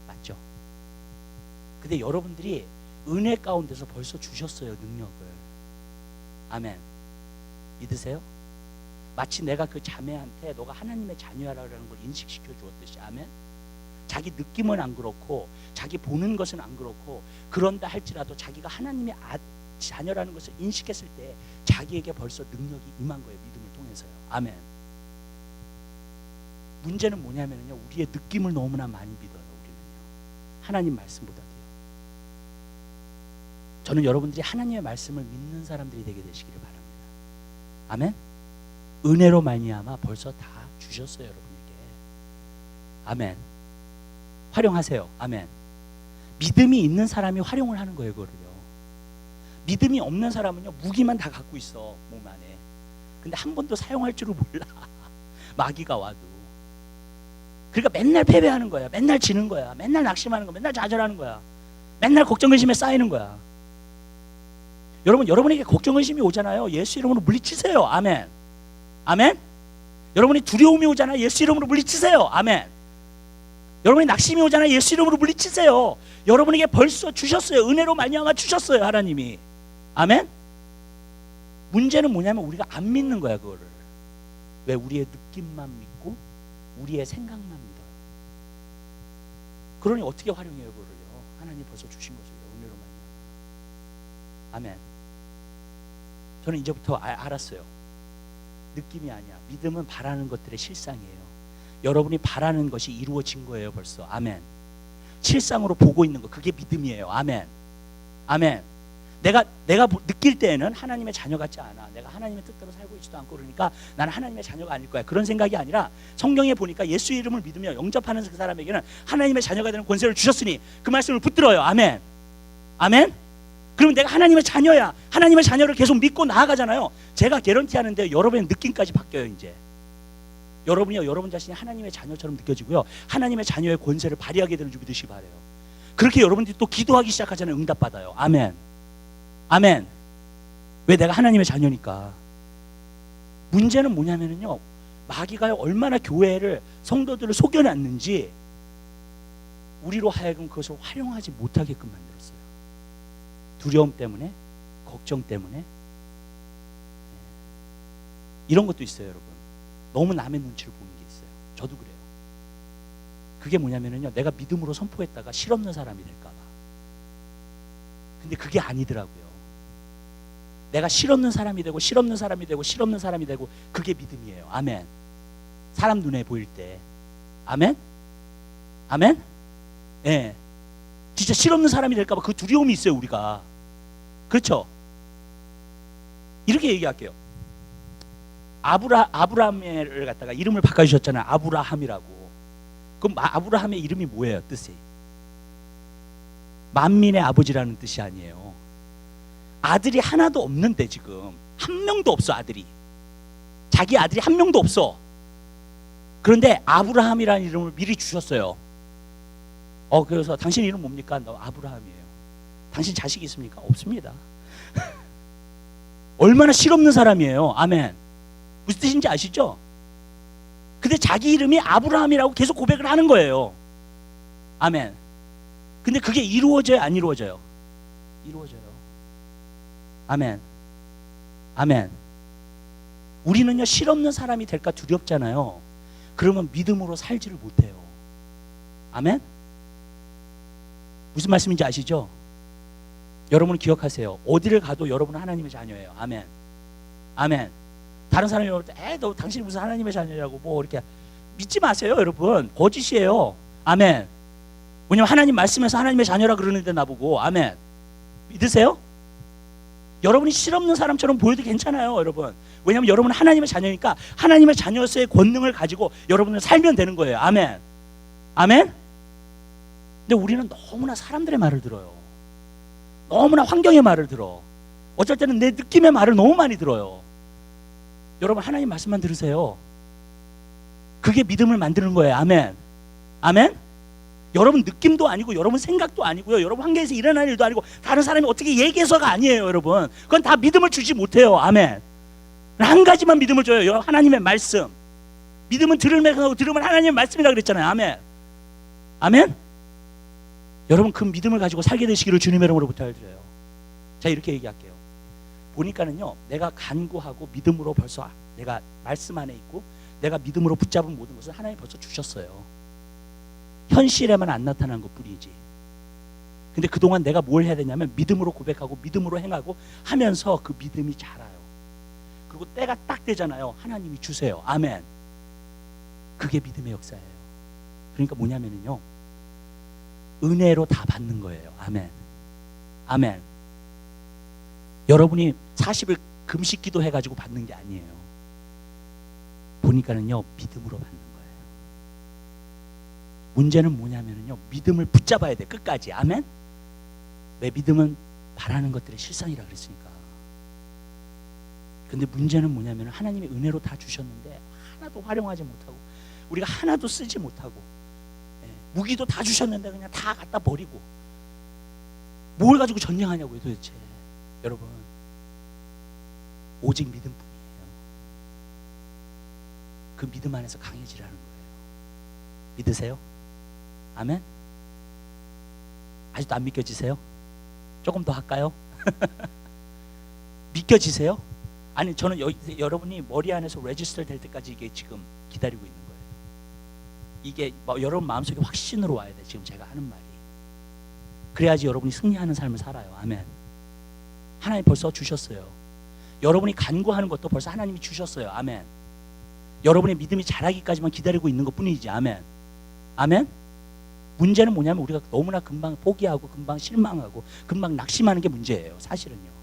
맞죠? 근데 여러분들이 은혜 가운데서 벌써 주셨어요. 능력을. 아멘. 믿으세요? 마치 내가 그 자매한테 너가 하나님의 자녀라는 걸 인식시켜 주었듯이. 아멘. 자기 느낌은 안 그렇고 자기 보는 것은 안 그렇고 그런다 할지라도 자기가 하나님의 자녀라는 것을 인식했을 때 자기에게 벌써 능력이 임한 거예요. 믿음을 통해서요. 아멘. 문제는 뭐냐면요 우리의 느낌을 너무나 많이 믿어요. 우리는요 하나님 말씀보다도요. 저는 여러분들이 하나님의 말씀을 믿는 사람들이 되게 되시기를 바랍니다. 아멘. 은혜로 말미암아 벌써 다 주셨어요. 여러분에게. 아멘. 활용하세요. 아멘. 믿음이 있는 사람이 활용을 하는 거예요. 그거를요. 믿음이 없는 사람은요 무기만 다 갖고 있어. 몸 안에. 근데 한 번도 사용할 줄을 몰라. 마귀가 와도. 그러니까 맨날 패배하는 거야. 맨날 지는 거야. 맨날 낙심하는 거야. 맨날 좌절하는 거야. 맨날 걱정 근심에 쌓이는 거야. 여러분 여러분에게 걱정 의심이 오잖아요. 예수 이름으로 물리치세요. 아멘. 아멘. 여러분이 두려움이 오잖아요. 예수 이름으로 물리치세요. 아멘. 여러분이 낙심이 오잖아요. 예수 이름으로 물리치세요. 여러분에게 벌써 주셨어요. 은혜로 말미암아 주셨어요, 하나님이. 아멘. 문제는 뭐냐면 우리가 안 믿는 거야, 그거를. 왜? 우리의 느낌만 믿고 우리의 생각만 믿어요. 그러니 어떻게 활용해요, 그거를요? 하나님 벌써 주신 거죠, 은혜로 말미암아. 아멘. 저는 이제부터 알았어요. 느낌이 아니야. 믿음은 바라는 것들의 실상이에요. 여러분이 바라는 것이 이루어진 거예요, 벌써. 아멘. 실상으로 보고 있는 거, 그게 믿음이에요. 아멘. 아멘. 내가 느낄 때에는 하나님의 자녀 같지 않아. 내가 하나님의 뜻대로 살고 있지도 않고, 그러니까 나는 하나님의 자녀가 아닐 거야. 그런 생각이 아니라 성경에 보니까 예수 이름을 믿으며 영접하는 그 사람에게는 하나님의 자녀가 되는 권세를 주셨으니 그 말씀을 붙들어요. 아멘. 아멘. 그러면 내가 하나님의 자녀야. 하나님의 자녀를 계속 믿고 나아가잖아요. 제가 개런티하는데 여러분의 느낌까지 바뀌어요. 이제 여러분이요, 여러분 자신이 하나님의 자녀처럼 느껴지고요, 하나님의 자녀의 권세를 발휘하게 되는 줄 믿으시기 바라요. 그렇게 여러분들이 또 기도하기 시작하잖아요. 응답받아요. 아멘. 아멘. 왜? 내가 하나님의 자녀니까. 문제는 뭐냐면요, 마귀가 얼마나 교회를, 성도들을 속여놨는지 우리로 하여금 그것을 활용하지 못하게끔 만들었어요. 두려움 때문에, 걱정 때문에. 이런 것도 있어요, 여러분. 너무 남의 눈치를 보는 게 있어요. 저도 그래요. 그게 뭐냐면요, 내가 믿음으로 선포했다가 실없는 사람이 될까 봐. 근데 그게 아니더라고요. 내가 실없는 사람이 되고 실없는 사람이 되고 실없는 사람이 되고, 그게 믿음이에요. 아멘. 사람 눈에 보일 때. 아멘. 아멘. 예. 네. 진짜 실없는 사람이 될까 봐 그 두려움이 있어요, 우리가. 그렇죠? 이렇게 얘기할게요. 아브라함을 갖다가 이름을 바꿔주셨잖아요. 아브라함이라고. 그럼 아브라함의 이름이 뭐예요, 뜻이? 만민의 아버지라는 뜻이 아니에요. 아들이 하나도 없는데, 지금 한 명도 없어. 아들이, 자기 아들이 한 명도 없어. 그런데 아브라함이라는 이름을 미리 주셨어요. 그래서 당신 이름 뭡니까? 너 아브라함이에요. 당신 자식이 있습니까? 없습니다. 얼마나 실없는 사람이에요. 아멘. 무슨 뜻인지 아시죠? 근데 자기 이름이 아브라함이라고 계속 고백을 하는 거예요. 아멘. 근데 그게 이루어져요, 안 이루어져요? 이루어져요. 아멘. 아멘. 우리는요, 실없는 사람이 될까 두렵잖아요. 그러면 믿음으로 살지를 못해요. 아멘. 무슨 말씀인지 아시죠? 여러분은 기억하세요. 어디를 가도 여러분은 하나님의 자녀예요. 아멘. 아멘. 다른 사람이 볼 때, 너 당신이 무슨 하나님의 자녀냐고 뭐 이렇게 믿지 마세요, 여러분. 거짓이에요. 아멘. 왜냐면 하나님 말씀에서 하나님의 자녀라 그러는데 나보고. 아멘. 믿으세요? 여러분이 실없는 사람처럼 보여도 괜찮아요, 여러분. 왜냐면 여러분은 하나님의 자녀니까 하나님의 자녀로서의 권능을 가지고 여러분은 살면 되는 거예요. 아멘. 아멘. 근데 우리는 너무나 사람들의 말을 들어요. 너무나 환경의 말을 들어. 어쩔 때는 내 느낌의 말을 너무 많이 들어요. 여러분, 하나님 말씀만 들으세요. 그게 믿음을 만드는 거예요. 아멘. 아멘. 여러분 느낌도 아니고, 여러분 생각도 아니고요, 여러분 환경에서 일어나는 일도 아니고, 다른 사람이 어떻게 얘기해서가 아니에요, 여러분. 그건 다 믿음을 주지 못해요. 아멘. 한 가지만 믿음을 줘요. 하나님의 말씀. 믿음은 들으면 하나님의 말씀이라 그랬잖아요. 아멘. 아멘. 여러분, 그 믿음을 가지고 살게 되시기를 주님의 이름으로 부탁드려요. 자, 이렇게 얘기할게요. 보니까는요, 내가 간구하고 믿음으로 벌써 내가 말씀 안에 있고 내가 믿음으로 붙잡은 모든 것을 하나님이 벌써 주셨어요. 현실에만 안 나타난 것 뿐이지. 근데 그동안 내가 뭘 해야 되냐면 믿음으로 고백하고 믿음으로 행하고 하면서 그 믿음이 자라요. 그리고 때가 딱 되잖아요. 하나님이 주세요. 아멘. 그게 믿음의 역사예요. 그러니까 뭐냐면요, 은혜로 다 받는 거예요. 아멘. 아멘. 여러분이 40일 금식 기도 해가지고 받는 게 아니에요. 보니까는요, 믿음으로 받는 거예요. 문제는 뭐냐면요, 믿음을 붙잡아야 돼, 끝까지. 아멘. 왜? 믿음은 바라는 것들의 실상이라 그랬으니까. 근데 문제는 뭐냐면 하나님이 은혜로 다 주셨는데 하나도 활용하지 못하고, 우리가 하나도 쓰지 못하고, 무기도 다 주셨는데 그냥 다 갖다 버리고, 뭘 가지고 전쟁하냐고요, 도대체. 여러분, 오직 믿음뿐이에요. 그 믿음 안에서 강해지라는 거예요. 믿으세요? 아멘. 아직도 안 믿겨지세요? 조금 더 할까요? 믿겨지세요? 아니 저는 여러분이 머리 안에서 레지스터 될 때까지 이게 지금 기다리고 있는 거예요. 이게 여러분 마음속에 확신으로 와야 돼. 지금 제가 하는 말이. 그래야지 여러분이 승리하는 삶을 살아요. 아멘. 하나님 벌써 주셨어요. 여러분이 간구하는 것도 벌써 하나님이 주셨어요. 아멘. 여러분의 믿음이 자라기까지만 기다리고 있는 것뿐이지. 아멘. 아멘. 문제는 뭐냐면 우리가 너무나 금방 포기하고 금방 실망하고 금방 낙심하는 게 문제예요. 사실은요.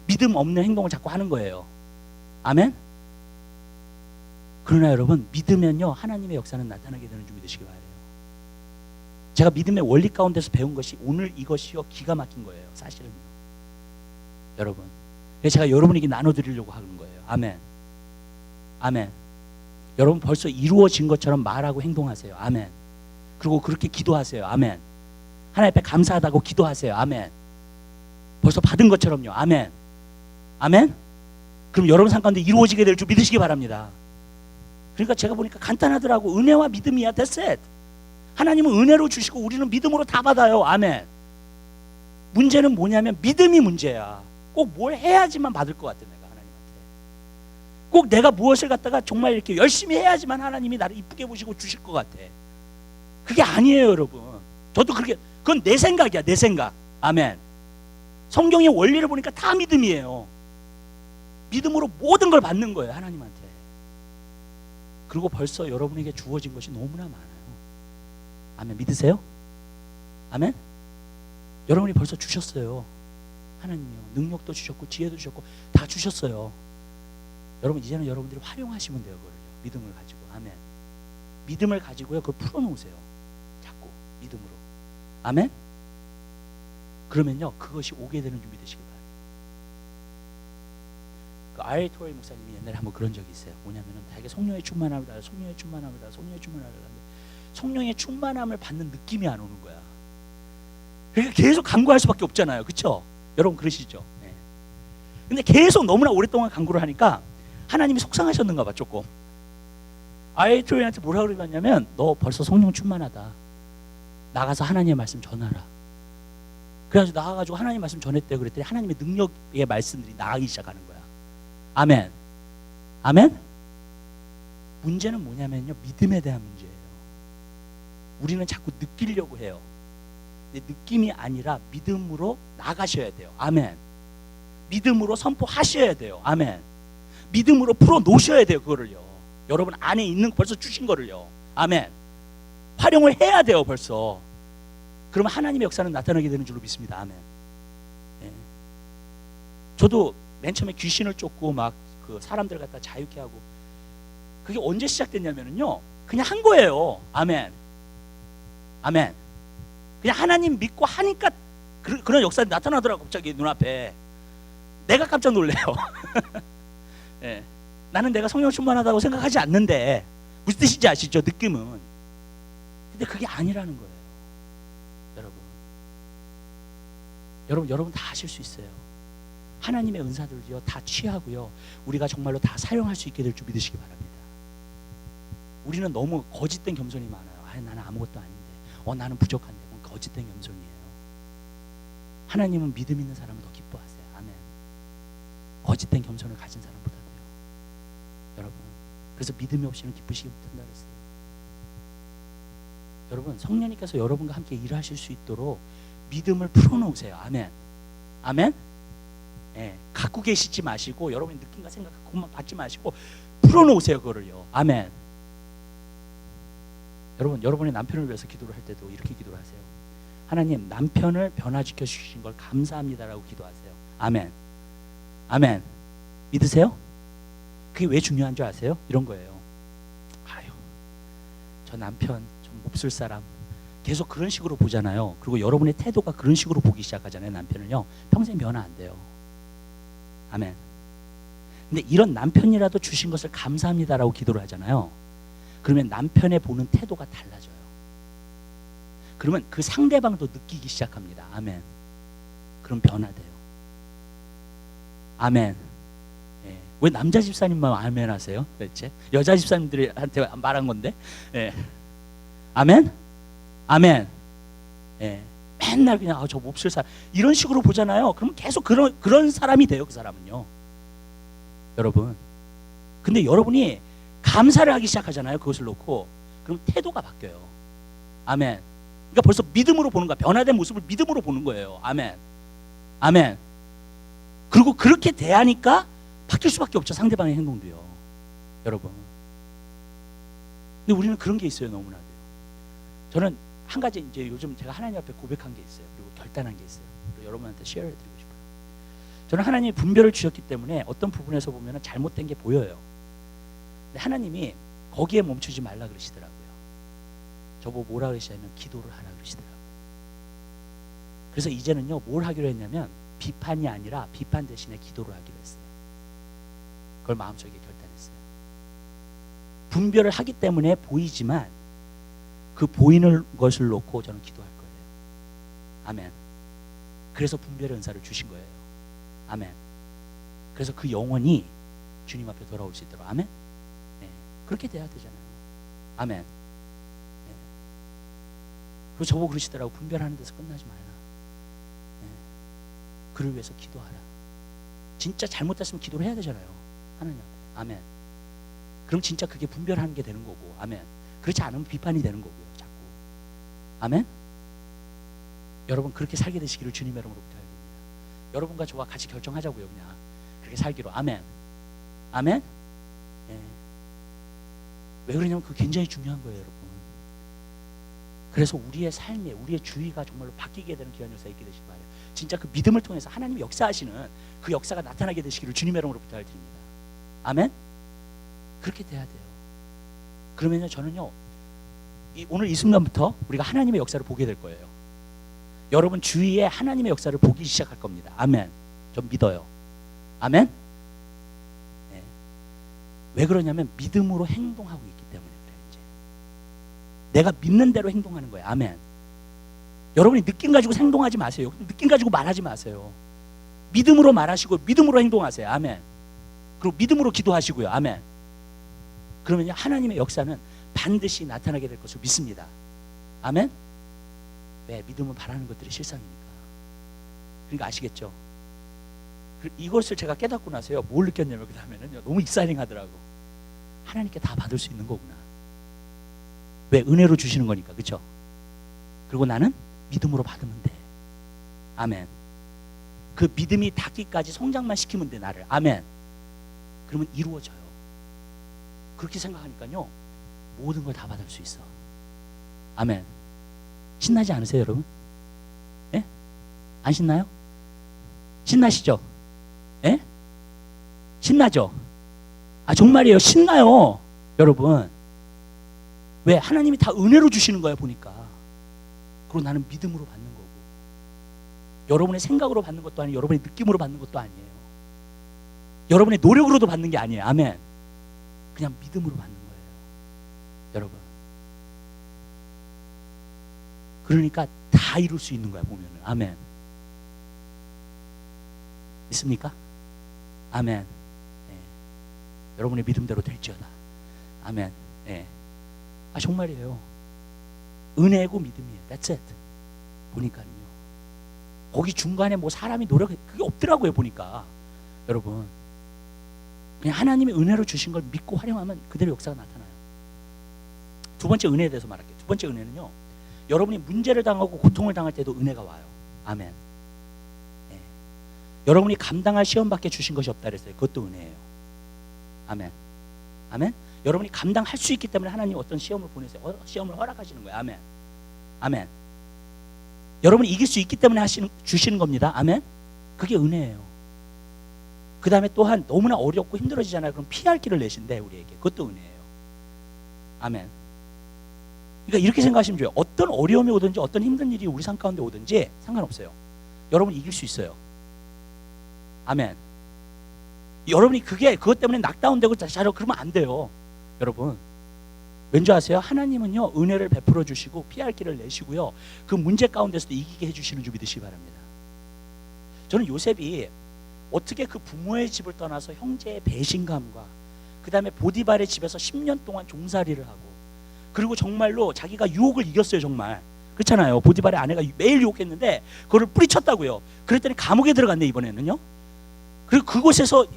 믿음 없는 행동을 자꾸 하는 거예요. 아멘. 그러나 여러분 믿으면요 하나님의 역사는 나타나게 되는 줄 믿으시기 바라요. 제가 믿음의 원리 가운데서 배운 것이 오늘 이것이요 기가 막힌 거예요. 사실은요. 여러분. 그래서 제가 여러분에게 나눠드리려고 하는 거예요. 아멘. 아멘. 여러분 벌써 이루어진 것처럼 말하고 행동하세요. 아멘. 그리고 그렇게 기도하세요. 아멘. 하나님 앞에 감사하다고 기도하세요. 아멘. 벌써 받은 것처럼요. 아멘. 아멘. 그럼 여러분 삶 가운데 이루어지게 될 줄 믿으시기 바랍니다. 그러니까 제가 보니까 간단하더라고. 은혜와 믿음이야. That's it. 하나님은 은혜로 주시고 우리는 믿음으로 다 받아요. 아멘. 문제는 뭐냐면 믿음이 문제야. 꼭 뭘 해야지만 받을 것 같아. 내가 하나님한테 꼭 내가 무엇을 갖다가 정말 이렇게 열심히 해야지만 하나님이 나를 이쁘게 보시고 주실 것 같아. 그게 아니에요. 여러분 저도 그건 내 생각이야. 내 생각. 아멘. 성경의 원리를 보니까 다 믿음이에요. 믿음으로 모든 걸 받는 거예요. 하나님한테. 그리고 벌써 여러분에게 주어진 것이 너무나 많아요. 아멘. 믿으세요? 아멘. 여러분이 벌써 주셨어요. 하나님이요. 능력도 주셨고 지혜도 주셨고 다 주셨어요. 여러분 이제는 여러분들이 활용하시면 돼요. 그걸요. 믿음을 가지고. 아멘. 믿음을 가지고요. 그걸 풀어놓으세요. 자꾸 믿음으로. 아멘. 그러면요 그것이 오게 되는 줄 믿으시기 바랍니다. 그 R.A. 토레이 목사님이 옛날에 한번 그런 적이 있어요. 뭐냐면은 되게 성령의 충만함을 받아, 성령의 충만함을 받아, 성령의 충만함을 받는데 성령의 충만함을 받는 느낌이 안 오는 거야. 그러니까 계속 간구할 수밖에 없잖아요. 그렇죠? 여러분 그러시죠? 네. 근데 계속 너무나 오랫동안 간구를 하니까 하나님이 속상하셨는가 봐 조금. R.A. 토레이한테 뭐라 그러냐면 너 벌써 성령 충만하다. 나가서 하나님의 말씀 전하라. 그래가지고 나가가지고 하나님 말씀 전했대요. 그랬더니 하나님의 능력의 말씀들이 나가기 시작하는 거야. 아멘. 아멘. 문제는 뭐냐면요 믿음에 대한 문제예요. 우리는 자꾸 느끼려고 해요. 근데 느낌이 아니라 믿음으로 나가셔야 돼요. 아멘. 믿음으로 선포하셔야 돼요. 아멘. 믿음으로 풀어놓으셔야 돼요. 그거를요. 여러분 안에 있는 벌써 주신 거를요. 아멘. 활용을 해야 돼요. 벌써. 그러면 하나님의 역사는 나타나게 되는 줄로 믿습니다. 아멘. 예. 저도 맨 처음에 귀신을 쫓고 막 그 사람들 갖다 자유케 하고 그게 언제 시작됐냐면요 그냥 한 거예요. 아멘. 아멘. 그냥 하나님 믿고 하니까 그런 역사가 나타나더라고. 갑자기 눈앞에. 내가 깜짝 놀래요. 예. 나는 내가 성령 충만하다고 생각하지 않는데 무슨 뜻인지 아시죠? 느낌은. 근데 그게 아니라는 거예요. 여러분 다 하실 수 있어요. 하나님의 은사들요 다 취하고요 우리가 정말로 다 사용할 수 있게 될 줄 믿으시기 바랍니다. 우리는 너무 거짓된 겸손이 많아요. 나는 아무것도 아닌데 나는 부족한데 그건 거짓된 겸손이에요. 하나님은 믿음 있는 사람을 더 기뻐하세요. 아멘. 거짓된 겸손을 가진 사람보다도요. 여러분 그래서 믿음이 없이는 기쁘시기 못한다 그랬어요. 여러분 성령님께서 여러분과 함께 일하실 수 있도록 믿음을 풀어놓으세요. 아멘. 아멘. 예, 갖고 계시지 마시고 여러분의 느낌과 생각 그것만 받지 마시고 풀어놓으세요. 그거를요. 아멘. 여러분 여러분의 남편을 위해서 기도를 할 때도 이렇게 기도를 하세요. 하나님 남편을 변화시켜 주신 걸 감사합니다라고 기도하세요. 아멘. 아멘. 믿으세요? 그게 왜 중요한 줄 아세요? 이런 거예요. 아유 저 남편 좀 몹쓸 사람 계속 그런 식으로 보잖아요. 그리고 여러분의 태도가 그런 식으로 보기 시작하잖아요. 남편을요. 평생 변화 안 돼요. 아멘. 근데 이런 남편이라도 주신 것을 감사합니다라고 기도를 하잖아요. 그러면 남편의 보는 태도가 달라져요. 그러면 그 상대방도 느끼기 시작합니다. 아멘. 그럼 변화돼요. 아멘. 예. 왜 남자 집사님만 아멘 하세요? 도대체 여자 집사님들한테 말한 건데. 예. 아멘. 아멘. 예. 맨날 그냥 저 몹쓸 사람 이런 식으로 보잖아요. 그럼 계속 그런 사람이 돼요. 그 사람은요. 여러분. 근데 여러분이 감사를 하기 시작하잖아요. 그것을 놓고. 그럼 태도가 바뀌어요. 아멘. 그러니까 벌써 믿음으로 보는 거야. 변화된 모습을 믿음으로 보는 거예요. 아멘. 아멘. 그리고 그렇게 대하니까 바뀔 수밖에 없죠. 상대방의 행동도요. 여러분. 근데 우리는 그런 게 있어요. 너무나도. 저는 한 가지 이제 요즘 제가 하나님 앞에 고백한 게 있어요. 그리고 결단한 게 있어요. 그리고 여러분한테 쉐어를 드리고 싶어요. 저는 하나님이 분별을 주셨기 때문에 어떤 부분에서 보면 잘못된 게 보여요. 근데 하나님이 거기에 멈추지 말라 그러시더라고요. 저보고 뭐라 그러시냐면 기도를 하라 그러시더라고요. 그래서 이제는요 뭘 하기로 했냐면 비판이 아니라 비판 대신에 기도를 하기로 했어요. 그걸 마음속에 결단했어요. 분별을 하기 때문에 보이지만 그 보이는 것을 놓고 저는 기도할 거예요. 아멘. 그래서 분별의 은사를 주신 거예요. 아멘. 그래서 그 영혼이 주님 앞에 돌아올 수 있도록. 아멘. 네. 그렇게 돼야 되잖아요. 아멘. 네. 그리고 저보고 그러시더라고. 분별하는 데서 끝나지 말라. 네. 그를 위해서 기도하라. 진짜 잘못됐으면 기도를 해야 되잖아요. 하나님 앞에. 아멘. 그럼 진짜 그게 분별하는 게 되는 거고. 아멘. 그렇지 않으면 비판이 되는 거고요. 자꾸. 아멘. 여러분 그렇게 살게 되시기를 주님의 이름으로 부탁드립니다. 여러분과 저와 같이 결정하자고요. 그냥 그렇게 살기로. 아멘. 아멘. 예. 왜 그러냐면 그게 굉장히 중요한 거예요. 여러분. 그래서 우리의 삶에 우리의 주의가 정말로 바뀌게 되는 귀한 역사가 있게 되시기 바라요. 진짜 그 믿음을 통해서 하나님이 역사하시는 그 역사가 나타나게 되시기를 주님의 이름으로 부탁드립니다. 아멘. 그렇게 돼야 돼요. 그러면요 저는요 오늘 이 순간부터 우리가 하나님의 역사를 보게 될 거예요. 여러분 주위에 하나님의 역사를 보기 시작할 겁니다. 아멘. 전 믿어요. 아멘. 네. 왜 그러냐면 믿음으로 행동하고 있기 때문에 그래요. 이제 내가 믿는 대로 행동하는 거예요. 아멘. 여러분이 느낌 가지고 행동하지 마세요. 느낌 가지고 말하지 마세요. 믿음으로 말하시고 믿음으로 행동하세요. 아멘. 그리고 믿음으로 기도하시고요. 아멘. 그러면요 하나님의 역사는 반드시 나타나게 될 것을 믿습니다. 아멘. 왜? 믿음은 바라는 것들이 실상이니까. 그러니까 아시겠죠? 이것을 제가 깨닫고 나서요 뭘 느꼈냐면 그 다음에는요 너무 익사이팅 하더라고. 하나님께 다 받을 수 있는 거구나. 왜? 은혜로 주시는 거니까. 그렇죠? 그리고 나는 믿음으로 받으면 돼. 아멘. 그 믿음이 닿기까지 성장만 시키면 돼 나를. 아멘. 그러면 이루어져요. 그렇게 생각하니까요 모든 걸 다 받을 수 있어. 아멘. 신나지 않으세요 여러분? 예? 안 신나요? 신나시죠? 예? 신나죠? 아 정말이에요. 신나요 여러분. 왜? 하나님이 다 은혜로 주시는 거야 보니까. 그리고 나는 믿음으로 받는 거고 여러분의 생각으로 받는 것도 아니에요. 여러분의 느낌으로 받는 것도 아니에요. 여러분의 노력으로도 받는 게 아니에요. 아멘. 그냥 믿음으로 받는 거예요. 여러분. 그러니까 다 이룰 수 있는 거야 보면은. 아멘. 믿습니까? 아멘. 네. 여러분의 믿음대로 될지어다. 아멘. 네. 아 정말이에요. 은혜고 믿음이에요. That's it. 보니까요. 거기 중간에 뭐 사람이 노력 그게 없더라고요 보니까. 여러분. 그냥 하나님의 은혜로 주신 걸 믿고 활용하면 그대로 역사가 나타나요. 두 번째 은혜에 대해서 말할게요. 두 번째 은혜는요. 여러분이 문제를 당하고 고통을 당할 때도 은혜가 와요. 아멘. 네. 여러분이 감당할 시험 밖에 주신 것이 없다 그랬어요. 그것도 은혜예요. 아멘. 아멘. 여러분이 감당할 수 있기 때문에 하나님 어떤 시험을 보내세요. 시험을 허락하시는 거예요. 아멘. 아멘. 여러분이 이길 수 있기 때문에 주시는 겁니다. 아멘. 그게 은혜예요. 그 다음에 또한 너무나 어렵고 힘들어지잖아요. 그럼 피할 길을 내신대 우리에게. 그것도 은혜예요. 아멘. 그러니까 이렇게 생각하시면 돼요. 어떤 어려움이 오든지 어떤 힘든 일이 우리 삶 가운데 오든지 상관없어요. 여러분 이길 수 있어요. 아멘. 여러분이 그것 때문에 낙다운되고 자로 그러면 안 돼요. 여러분. 왠지 아세요? 하나님은요 은혜를 베풀어 주시고 피할 길을 내시고요 그 문제 가운데서도 이기게 해주시는 줄 믿으시기 바랍니다. 저는 요셉이 어떻게 그 부모의 집을 떠나서 형제의 배신감과 그 다음에 보디발의 집에서 10년 동안 종살이를 하고 그리고 정말로 자기가 유혹을 이겼어요. 정말 그렇잖아요. 보디발의 아내가 매일 유혹했는데 그거를 뿌리쳤다고요. 그랬더니 감옥에 들어갔네 이번에는요. 그리고 그곳에서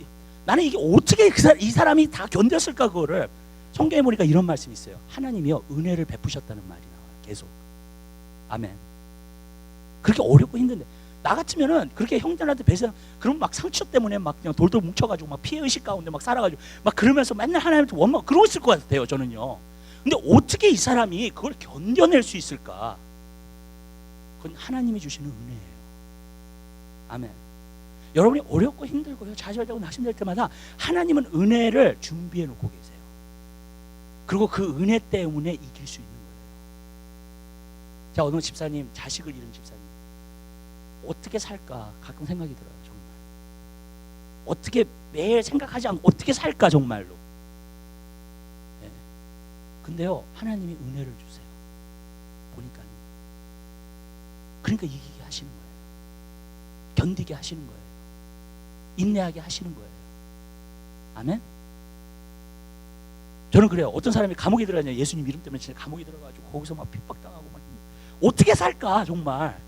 나는 이게 어떻게 이 사람이 다 견뎠을까. 그거를 성경에 보니까 이런 말씀이 있어요. 하나님이요 은혜를 베푸셨다는 말이 나와요. 계속. 아멘. 그렇게 어렵고 힘든데 나 같으면은 그렇게 형제한테 배신, 그럼 막 상처 때문에 막 그냥 돌돌 뭉쳐가지고 막 피해 의식 가운데 막 살아가지고 막 그러면서 맨날 하나님한테 원망 그러고 있을 것 같아요 저는요. 근데 어떻게 이 사람이 그걸 견뎌낼 수 있을까? 그건 하나님이 주시는 은혜예요. 아멘. 여러분이 어렵고 힘들고요 좌절되고 낙심될 때마다 하나님은 은혜를 준비해 놓고 계세요. 그리고 그 은혜 때문에 이길 수 있는 거예요. 자, 어느 집사님 자식을 잃은 집사님 어떻게 살까 가끔 생각이 들어요. 정말 어떻게 매일 생각하지 않고 어떻게 살까 정말로. 네. 근데요 하나님이 은혜를 주세요. 보니까요. 그러니까 이기게 하시는 거예요. 견디게 하시는 거예요. 인내하게 하시는 거예요. 아멘. 저는 그래요. 어떤 사람이 감옥에 들어가냐 예수님 이름 때문에 진짜 감옥에 들어가지고 거기서 막 핍박당하고 막 어떻게 살까 정말.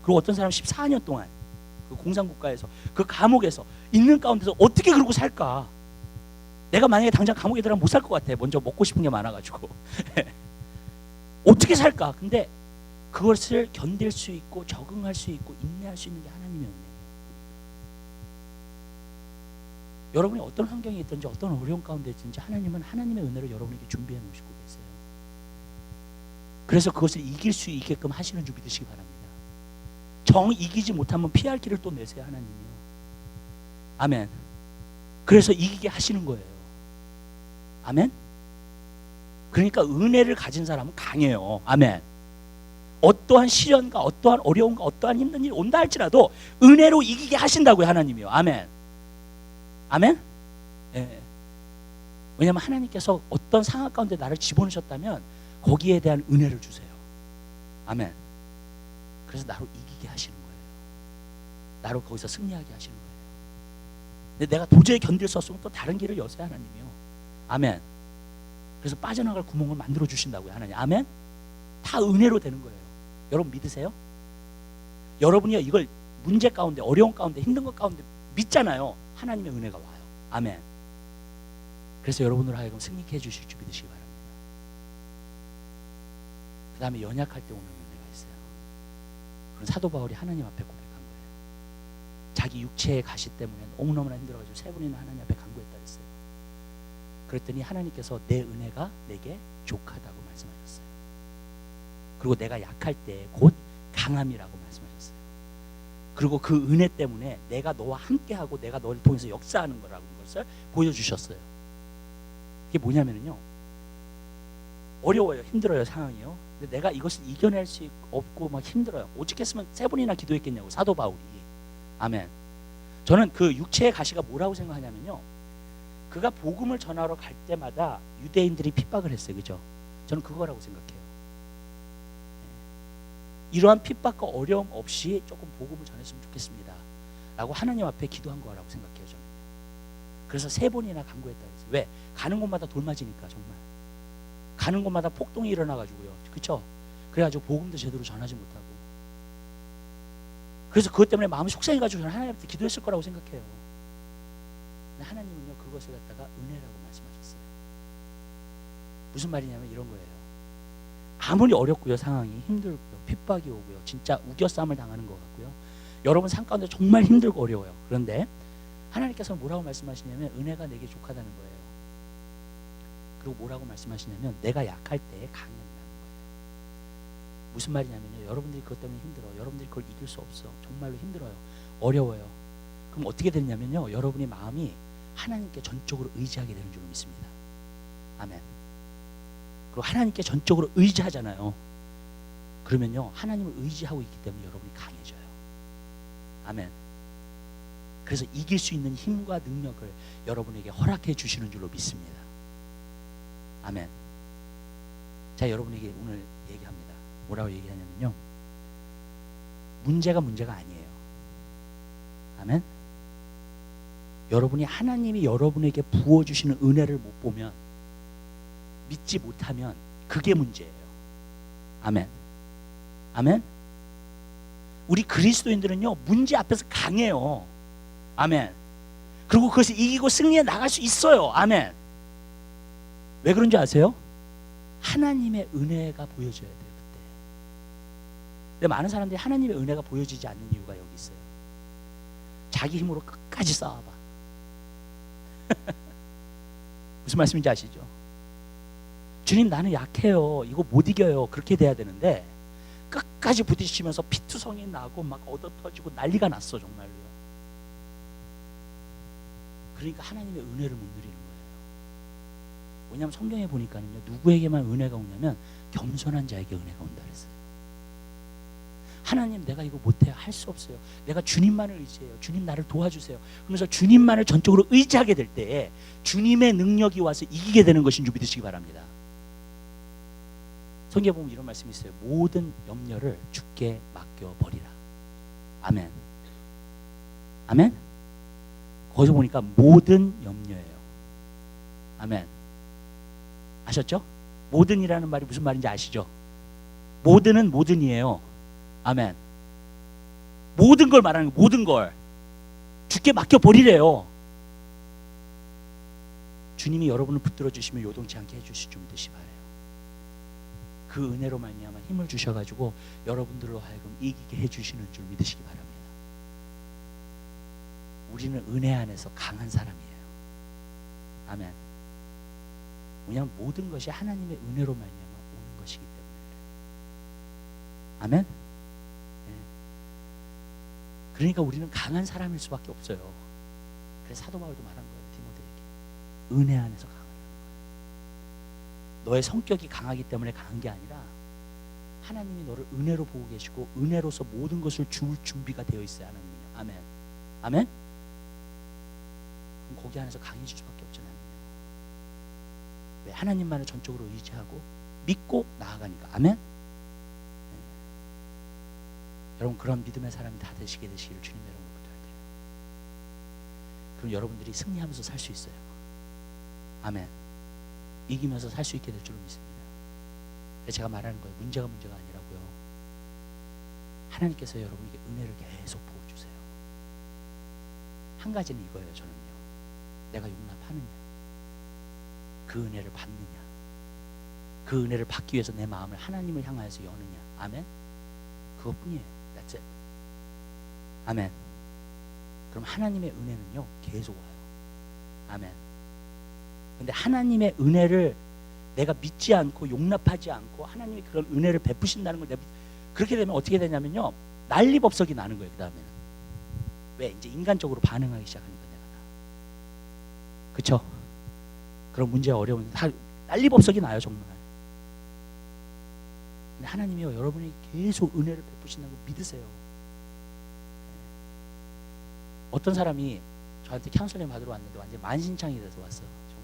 그리고 어떤 사람은 14년 동안 그 공산국가에서 그 감옥에서 있는 가운데서 어떻게 그러고 살까. 내가 만약에 당장 감옥에 들어가면 못 살 것 같아. 먼저 먹고 싶은 게 많아가지고 어떻게 살까. 근데 그것을 견딜 수 있고 적응할 수 있고 인내할 수 있는 게 하나님이었네. 여러분이 어떤 환경에 있든지 어떤 어려움 가운데 있든지 하나님은 하나님의 은혜를 여러분에게 준비해 놓으시고 계세요. 그래서 그것을 이길 수 있게끔 하시는 줄 믿으시기 바랍니다. 정 이기지 못하면 피할 길을 또 내세요 하나님이요. 아멘. 그래서 이기게 하시는 거예요. 아멘. 그러니까 은혜를 가진 사람은 강해요. 아멘. 어떠한 시련과 어떠한 어려움과 어떠한 힘든 일이 온다 할지라도 은혜로 이기게 하신다고요 하나님이요. 아멘. 아멘. 예. 왜냐하면 하나님께서 어떤 상황 가운데 나를 집어넣으셨다면 거기에 대한 은혜를 주세요. 아멘. 그래서 나로 이기게 하시는 거예요. 나로 거기서 승리하게 하시는 거예요. 근데 내가 도저히 견딜 수 없으면 또 다른 길을 여세요 하나님이요. 아멘. 그래서 빠져나갈 구멍을 만들어 주신다고요 하나님. 아멘. 다 은혜로 되는 거예요. 여러분 믿으세요? 여러분이요 이걸 문제 가운데 어려운 가운데 힘든 것 가운데 믿잖아요. 하나님의 은혜가 와요. 아멘. 그래서 여러분으로 하여금 승리케 해주실 줄 믿으시기 바랍니다. 그 다음에 연약할 때 오는 은혜가 있어요. 그런 사도 바울이 하나님 앞에 고백한 거예요. 자기 육체의 가시 때문에 너무너무나 힘들어가지고 세 번이나 하나님 앞에 간구했다 했어요. 그랬더니 하나님께서 내 은혜가 내게 족하다고 말씀하셨어요. 그리고 내가 약할 때 곧 강함이라고 말씀하셨어요. 그리고 그 은혜 때문에 내가 너와 함께하고 내가 너를 통해서 역사하는 거라는 것을 보여주셨어요. 그게 뭐냐면요 어려워요. 힘들어요 상황이요. 근데 내가 이것을 이겨낼 수 없고 막 힘들어요. 오직했으면 세 번이나 기도했겠냐고 사도 바울이. 아멘. 저는 그 육체의 가시가 뭐라고 생각하냐면요 그가 복음을 전하러 갈 때마다 유대인들이 핍박을 했어요. 그죠? 저는 그거라고 생각해요. 이러한 핍박과 어려움 없이 조금 복음을 전했으면 좋겠습니다 라고 하나님 앞에 기도한 거라고 생각해요. 저는. 그래서 세 번이나 간구했다 그랬어요. 왜? 가는 곳마다 돌 맞으니까. 정말 가는 곳마다 폭동이 일어나가지고요. 그렇죠? 그래가지고 복음도 제대로 전하지 못하고. 그래서 그것 때문에 마음이 속상해가지고 저는 하나님 앞에 기도했을 거라고 생각해요. 근데 하나님은요 그것을 갖다가 은혜라고 말씀하셨어요. 무슨 말이냐면 이런 거예요. 아무리 어렵고요 상황이 힘들고요 핍박이 오고요 진짜 우겨싸움을 당하는 것 같고요 여러분 삶 가운데 정말 힘들고 어려워요. 그런데 하나님께서 뭐라고 말씀하시냐면 은혜가 내게 족하다는 거예요. 그리고 뭐라고 말씀하시냐면 내가 약할 때 강해한다는 거예요. 무슨 말이냐면요 여러분들이 그것 때문에 힘들어. 여러분들이 그걸 이길 수 없어. 정말로 힘들어요. 어려워요. 그럼 어떻게 되냐면요 여러분의 마음이 하나님께 전적으로 의지하게 되는 줄로 믿습니다. 아멘. 그리고 하나님께 전적으로 의지하잖아요. 그러면요 하나님을 의지하고 있기 때문에 여러분이 강해져요. 아멘. 그래서 이길 수 있는 힘과 능력을 여러분에게 허락해 주시는 줄로 믿습니다. 아멘. 자 여러분에게 오늘 얘기합니다. 뭐라고 얘기하냐면요 문제가 아니에요. 아멘. 여러분이 하나님이 여러분에게 부어주시는 은혜를 못 보면 믿지 못하면 그게 문제예요. 아멘. 아멘. 우리 그리스도인들은요, 문제 앞에서 강해요. 아멘. 그리고 그것을 이기고 승리해 나갈 수 있어요. 아멘. 왜 그런지 아세요? 하나님의 은혜가 보여져야 돼요. 그때. 근데 많은 사람들이 하나님의 은혜가 보여지지 않는 이유가 여기 있어요. 자기 힘으로 끝까지 싸워봐. 무슨 말씀인지 아시죠? 주님, 나는 약해요. 이거 못 이겨요. 그렇게 돼야 되는데 끝까지 부딪히면서 피투성이 나고 막 얻어 터지고 난리가 났어, 정말로요. 그러니까 하나님의 은혜를 못 누리는 거예요. 왜냐하면 성경에 보니까는요, 누구에게만 은혜가 오냐면 겸손한 자에게 은혜가 온다 그랬어요. 하나님, 내가 이거 못해요. 할 수 없어요. 내가 주님만을 의지해요. 주님 나를 도와주세요. 그러면서 주님만을 전적으로 의지하게 될 때에 주님의 능력이 와서 이기게 되는 것인 줄 믿으시기 바랍니다. 성경에 보면 이런 말씀이 있어요. 모든 염려를 주께 맡겨버리라. 아멘. 아멘. 거기서 보니까 모든 염려예요. 아멘. 아셨죠? 모든이라는 말이 무슨 말인지 아시죠? 모든은 모든이에요. 아멘. 모든 걸 말하는 거예요. 모든 걸 주께 맡겨버리래요. 주님이 여러분을 붙들어 주시면 요동치 않게 해주실 줄 믿으시 바래요. 그 은혜로 말미암아 힘을 주셔가지고 여러분들로 하여금 이기게 해주시는 줄 믿으시기 바랍니다. 우리는 은혜 안에서 강한 사람이에요. 아멘. 왜냐하면 모든 것이 하나님의 은혜로 말미암아 오는 것이기 때문에. 아멘. 네. 그러니까 우리는 강한 사람일 수밖에 없어요. 그래서 사도 바울도 말한 거예요. 디모데에게 은혜 안에서 강하라는 거예요. 너의 성격이 강하기 때문에 강한 게 아니라 하나님이 너를 은혜로 보고 계시고 은혜로서 모든 것을 줄 준비가 되어 있어요. 하나님은요. 아멘. 아멘. 그럼 거기 안에서 강해질 수밖에 없잖아요. 왜? 하나님만을 전적으로 의지하고 믿고 나아가니까. 아멘. 네. 여러분, 그런 믿음의 사람이 다 되시게 되시기를 주님 여러분 부탁드려요. 그럼 여러분들이 승리하면서 살 수 있어요. 아멘. 이기면서 살 수 있게 될 줄로 믿습니다. 제가 말하는 거예요. 문제가 아니라고요. 하나님께서 여러분에게 은혜를 계속 부어주세요. 한 가지는 이거예요. 저는요, 내가 용납하느냐, 그 은혜를 받느냐, 그 은혜를 받기 위해서 내 마음을 하나님을 향하여서 여느냐. 아멘. 그것뿐이에요. That's it. 아멘. 그럼 하나님의 은혜는요 계속 와요. 아멘. 근데 하나님의 은혜를 내가 믿지 않고 용납하지 않고 하나님이 그런 은혜를 베푸신다는 걸 내가 그렇게 되면 어떻게 되냐면요, 난리법석이 나는 거예요. 그 다음에는 왜? 이제 인간적으로 반응하기 시작하니까 내가. 그쵸? 그런 문제와 어려운 다 난리법석이 나요 정말. 근데 하나님이요, 여러분이 계속 은혜를 베푸신다는 걸 믿으세요. 어떤 사람이 저한테 카운슬링 받으러 왔는데 완전 만신창이 돼서 왔어. 정말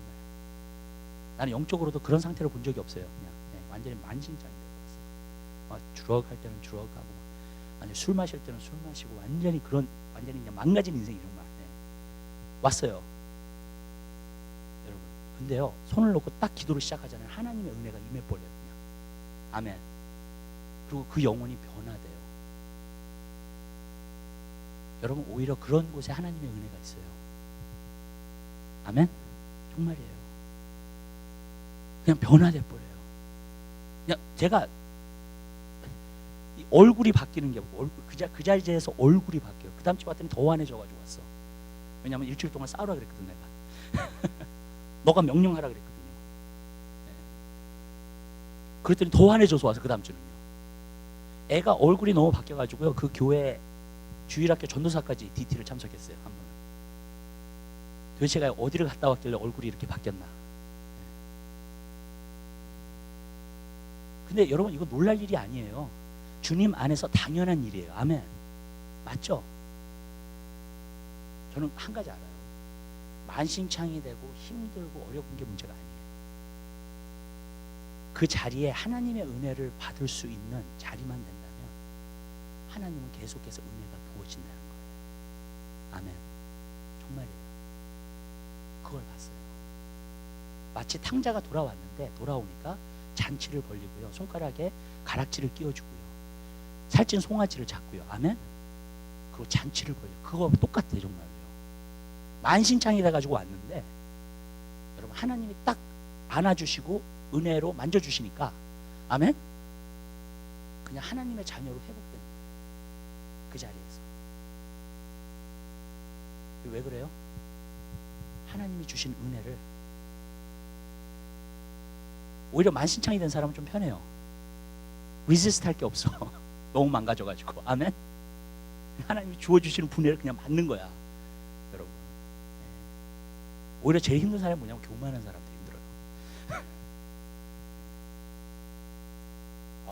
나는 영적으로도 그런 상태로 본 적이 없어요. 그냥 완전히 만신창이 돼서 왔어. 주럭 할 때는 주럭하고, 아니 술 마실 때는 술 마시고, 완전히 그런 완전히 그냥 망가진 인생이 정말. 왔어요. 여러분, 근데요, 손을 놓고 딱 기도를 시작하잖아요. 하나님의 은혜가 임해버려요. 그냥. 아멘. 그리고 그 영혼이 변화돼요. 여러분, 오히려 그런 곳에 하나님의 은혜가 있어요. 아멘. 정말이에요. 그냥 변화돼 버려요. 그냥 제가 얼굴이 바뀌는 게 없고, 그 자리에서 얼굴이 바뀌어요. 그 다음 주 왔더니 더 환해져가지고 왔어. 왜냐면 일주일 동안 싸우라 그랬거든 내가. 너가 명령하라 그랬거든요. 네. 그랬더니 더 환해져서 와서 그 다음 주는요. 애가 얼굴이 너무 바뀌어가지고요, 그 교회 주일학교 전도사까지 DT를 참석했어요. 한 번은. 도대체 제가 어디를 갔다 왔길래 얼굴이 이렇게 바뀌었나. 근데 여러분, 이거 놀랄 일이 아니에요. 주님 안에서 당연한 일이에요. 아멘. 맞죠? 저는 한 가지 알아요. 만신창이 되고 힘들고 어려운 게 문제가 아니에요. 그 자리에 하나님의 은혜를 받을 수 있는 자리만 된다면 하나님은 계속해서 은혜가 부어진다는 거예요. 아멘. 정말이에요. 그걸 봤어요. 마치 탕자가 돌아왔는데 돌아오니까 잔치를 벌리고요, 손가락에 가락지를 끼워주고요, 살찐 송아지를 잡고요. 아멘. 그리고 잔치를 벌여. 그거 똑같아요, 정말요. 만신창이 돼가지고 왔는데 여러분 하나님이 딱 안아주시고 은혜로 만져주시니까 아멘. 그냥 하나님의 자녀로 회복됩니다. 그 자리에서. 왜 그래요? 하나님이 주신 은혜를 오히려 만신창이 된 사람은 좀 편해요. 리지스트 할 게 없어. 너무 망가져가지고. 아멘. 하나님이 주어주시는 분해를 그냥 받는 거야, 여러분. 오히려 제일 힘든 사람이 뭐냐면 교만한 사람들이 힘들어요.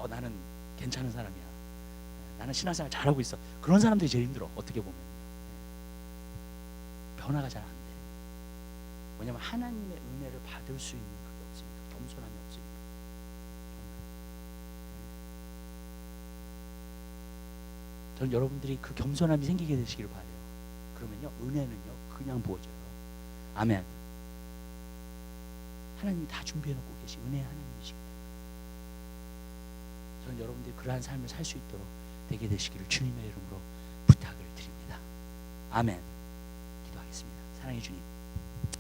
나는 괜찮은 사람이야. 나는 신앙생활 잘하고 있어. 그런 사람들이 제일 힘들어. 어떻게 보면 변화가 잘 안 돼. 왜냐면 하나님의 은혜를 받을 수 있는 그게 없으니까. 겸손함이 없으니까. 저는 여러분들이 그 겸손함이 생기게 되시기를 바래요. 그러면요 은혜는요 그냥 부어져요. 아멘. 하나님이 다 준비해놓고 계신 은혜의 하나님이십니다. 저는 여러분들이 그러한 삶을 살 수 있도록 되게 되시기를 주님의 이름으로 부탁을 드립니다. 아멘. 기도하겠습니다. 사랑해 주님,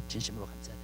진심으로 감사드립니다.